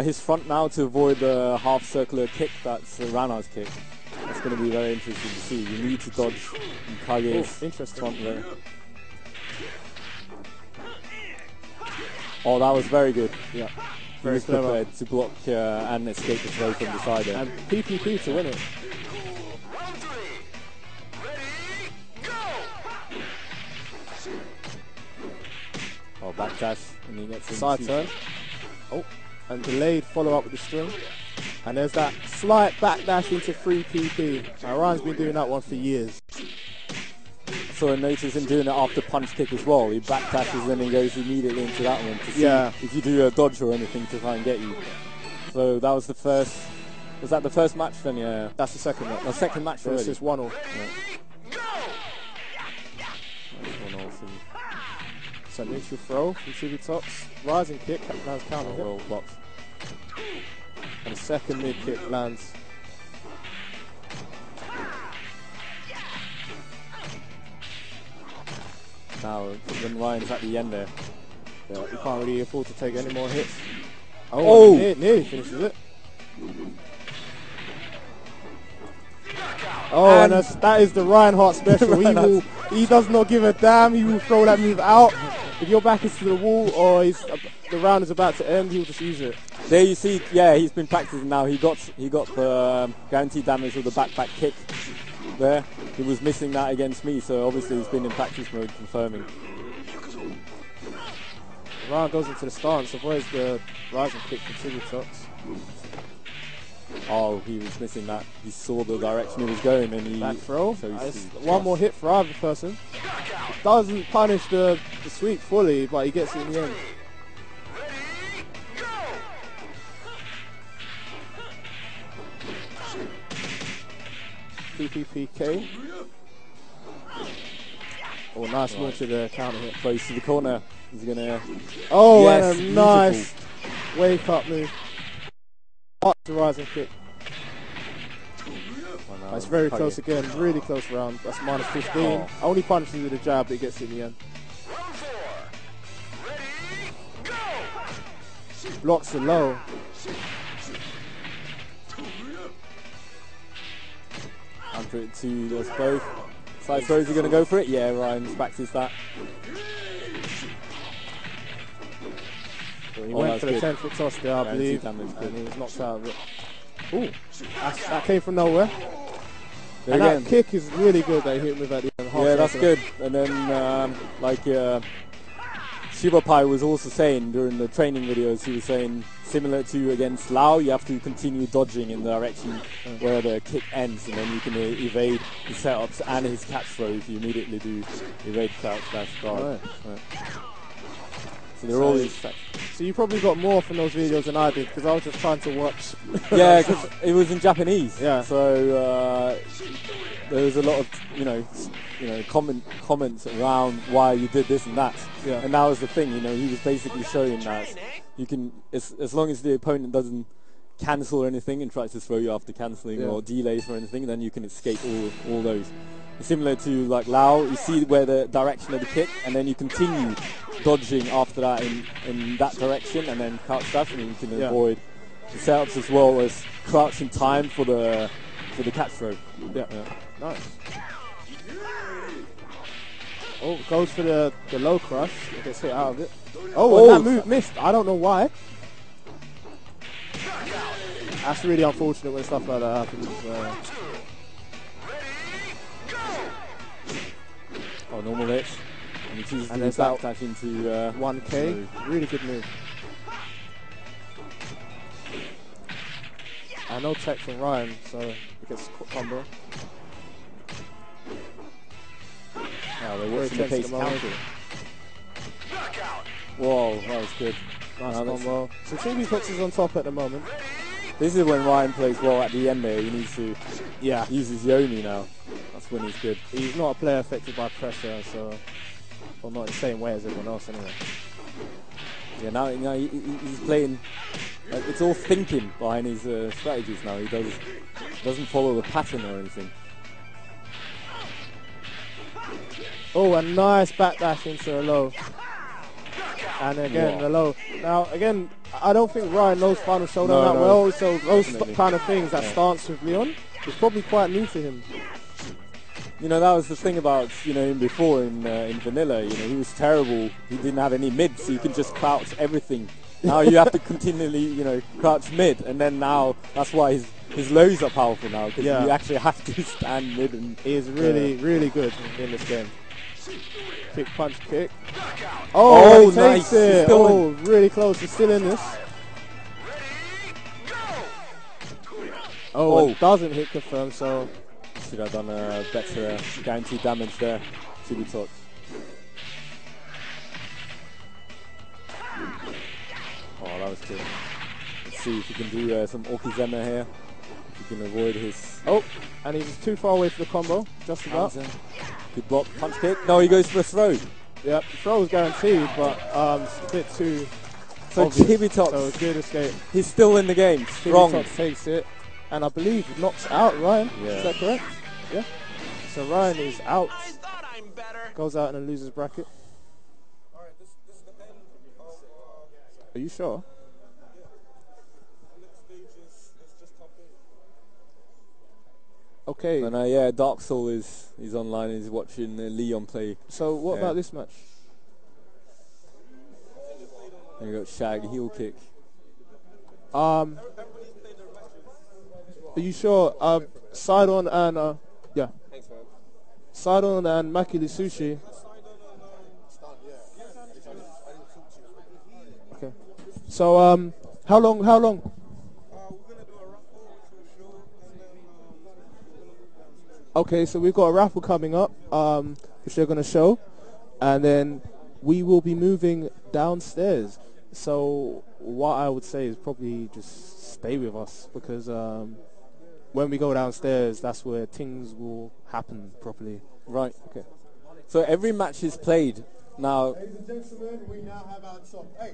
his front now to avoid the half circular kick that's Rana's kick? That's going to be very interesting to see. You need to dodge Kage's front there. Oh, that was very good. Yeah. Very prepared to block and escape the throw from the side there. And PPP to win it. Oh, back dash, and he gets side turn. Oh, and delayed follow up with the string. And there's that slight backdash into 3PP. Now Ryan's been doing that one for years. So I noticed him doing it after punch kick as well. He backdashes and then goes immediately into that one to see if you do a dodge or anything to try and get you. So that was the first Was that the first match then? Yeah. That's the second match. The second match So it's already. just 1-0. Yeah. That's 1-0 for you. So neutral throw from Chubitox. Rising kick, lands counter hit. Roll box. And the second mid kick lands. Now, when Ryan's at the end there. Yeah, you can't really afford to take any more hits. Oh! Nearly finishes it. Oh, and that is the Reinhardt special. He does not give a damn. He will throw that move out. If your back is to the wall or the round is about to end, he'll just use it. There you see, yeah, he's been practicing now. He got the guaranteed damage with the back kick there. He was missing that against me, so obviously he's been in practice mode confirming. Round goes into the stance, avoids the rising kick from Chubitox. Oh, he was missing that. He saw the direction he was going and he... Back throw. So one more hit for either person. It doesn't punish the sweep fully, but he gets it in the end. PPPK. Oh, nice launch of the counter hit. Close to the corner. He's going to... Oh, yes, and a nice wake up move. Up the rising kick. It's very close again, really close round. That's minus 15. Oh. Only punches with a jab, but he gets it in the end. Blocks it low. Under it to those both. Side throws, are going to go for it? Yeah, Ryan's practiced that. Well, he went for the 10-foot toss there, I believe, and he was knocked out of it. Ooh, that came from nowhere. There and again. That kick is really good that he hit with at the end. Yeah, that's good. And then, Shibapai was also saying during the training videos, he was saying, similar to against Lau, you have to continue dodging in the direction where the kick ends, and then you can evade his setups and his catch throw if you immediately do evade crouch dash guard. Right. So they're all these tracks. So you probably got more from those videos than I did, because I was just trying to watch. Yeah, because it was in Japanese. Yeah. So there was a lot of comments around why you did this and that. Yeah. And that was the thing. He was basically showing that you can, as long as the opponent doesn't cancel or anything and tries to throw you after cancelling or delays or anything, then you can escape all those. Similar to like Lau, you see where the direction of the kick, and then you continue dodging after that in that direction, and then crouch dash, and you can avoid the setups as well as crouch in time for the catch throw. Yeah. Nice. Oh, goes for the low crush. It gets hit out of it. Oh, and that move missed. I don't know why. That's really unfortunate when stuff like that happens. Normal hits. And he chooses to do back dash into 1K. Really good move. No tech from Ryan, so he gets combo. They're watching the pace counter. Whoa, that was good. Nice combo. So Chubitox is on top at the moment. This is when Ryan plays well at the end there. He needs to use his Yomi now. That's when he's good. He's not a player affected by pressure, so... Well, not in the same way as everyone else anyway. Yeah, now he's playing... it's all thinking behind his strategies now. He doesn't follow the pattern or anything. Oh, a nice backdash into a low. And again, the low. Now, again, I don't think Ryan knows Final Showdown that well, so those kind of things, that stance with Leon, is probably quite new to him. That was the thing about him before in Vanilla. He was terrible. He didn't have any mid, so you can just crouch everything. Now you have to continually, crouch mid, and then now that's why his lows are powerful now, because you actually have to stand mid. And he is really good in this game. Kick, punch, kick. Oh, he takes it. Oh, really close. He's still in this. Oh, it doesn't hit confirm, so... Should have done a better guaranteed damage there. Chubitox. Oh, that was good. Let's see if we can do some Okizeme here. can avoid his... Oh, and he's too far away for the combo. Just about. Good block, punch kick. No, he goes for a throw. Yep, throw was guaranteed, but it's a bit too so obvious. Chibitox, So good escape. He's still in the game, strong. Chibitox takes it, and I believe knocks out Ryan. Yeah. Is that correct? Yeah. So Ryan is out. Goes out in a loser's bracket. Are you sure? Okay. And yeah, Dark Soul is online and he's watching Leon play. So what about this match? And you got Shag heel kick. Are you sure? Sidon and yeah. Sidon and Makili Sushi. Okay. So how long? Okay, so we've got a raffle coming up, which they're going to show, and then we will be moving downstairs. So what I would say is probably just stay with us, because when we go downstairs, that's where things will happen properly. Right. Okay. So every match is played now. Ladies and gentlemen, we now have our top 8.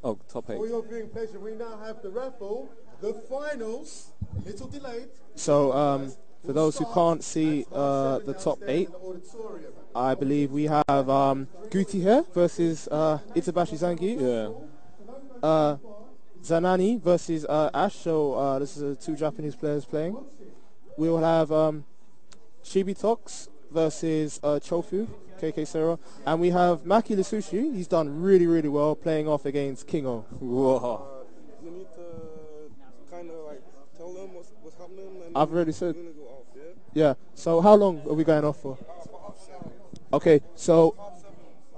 Oh, top 8. For your viewing pleasure, we now have the raffle, the finals, a little delayed. So for those who can't see the top 8, I believe we have Guti here versus Itabashi Zangief. Yeah. Zanani versus Ash. So this is 2 Japanese players playing. We will have Chibitox versus Chofu, KK Sera. And we have Maki Lisushi. He's done really, really well playing off against Kingo. Whoa. You need to kind of like tell them what's happening. And I've already said. Go off, yeah. So how long are we going off for? Okay, so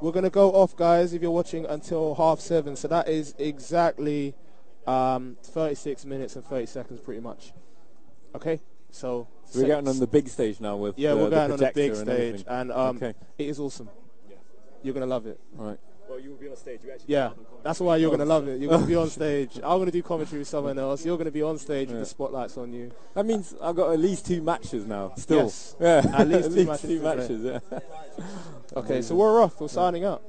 we're going to go off, guys, if you're watching, until 7:30. So that is exactly 36 minutes and 30 seconds pretty much. Okay, so we're getting on the big stage now with we're going on the big stage, and it is awesome. You're going to love it. All right. Well, you will be on stage. Yeah, that's why you're going to love it. You're going to be on stage. I'm going to do commentary with someone else. You're going to be on stage with the spotlights on you. That means I've got at least 2 matches now. Still. Yes. Yeah. At least at two least 2 matches. Yeah. Okay, so we're off. We're signing up.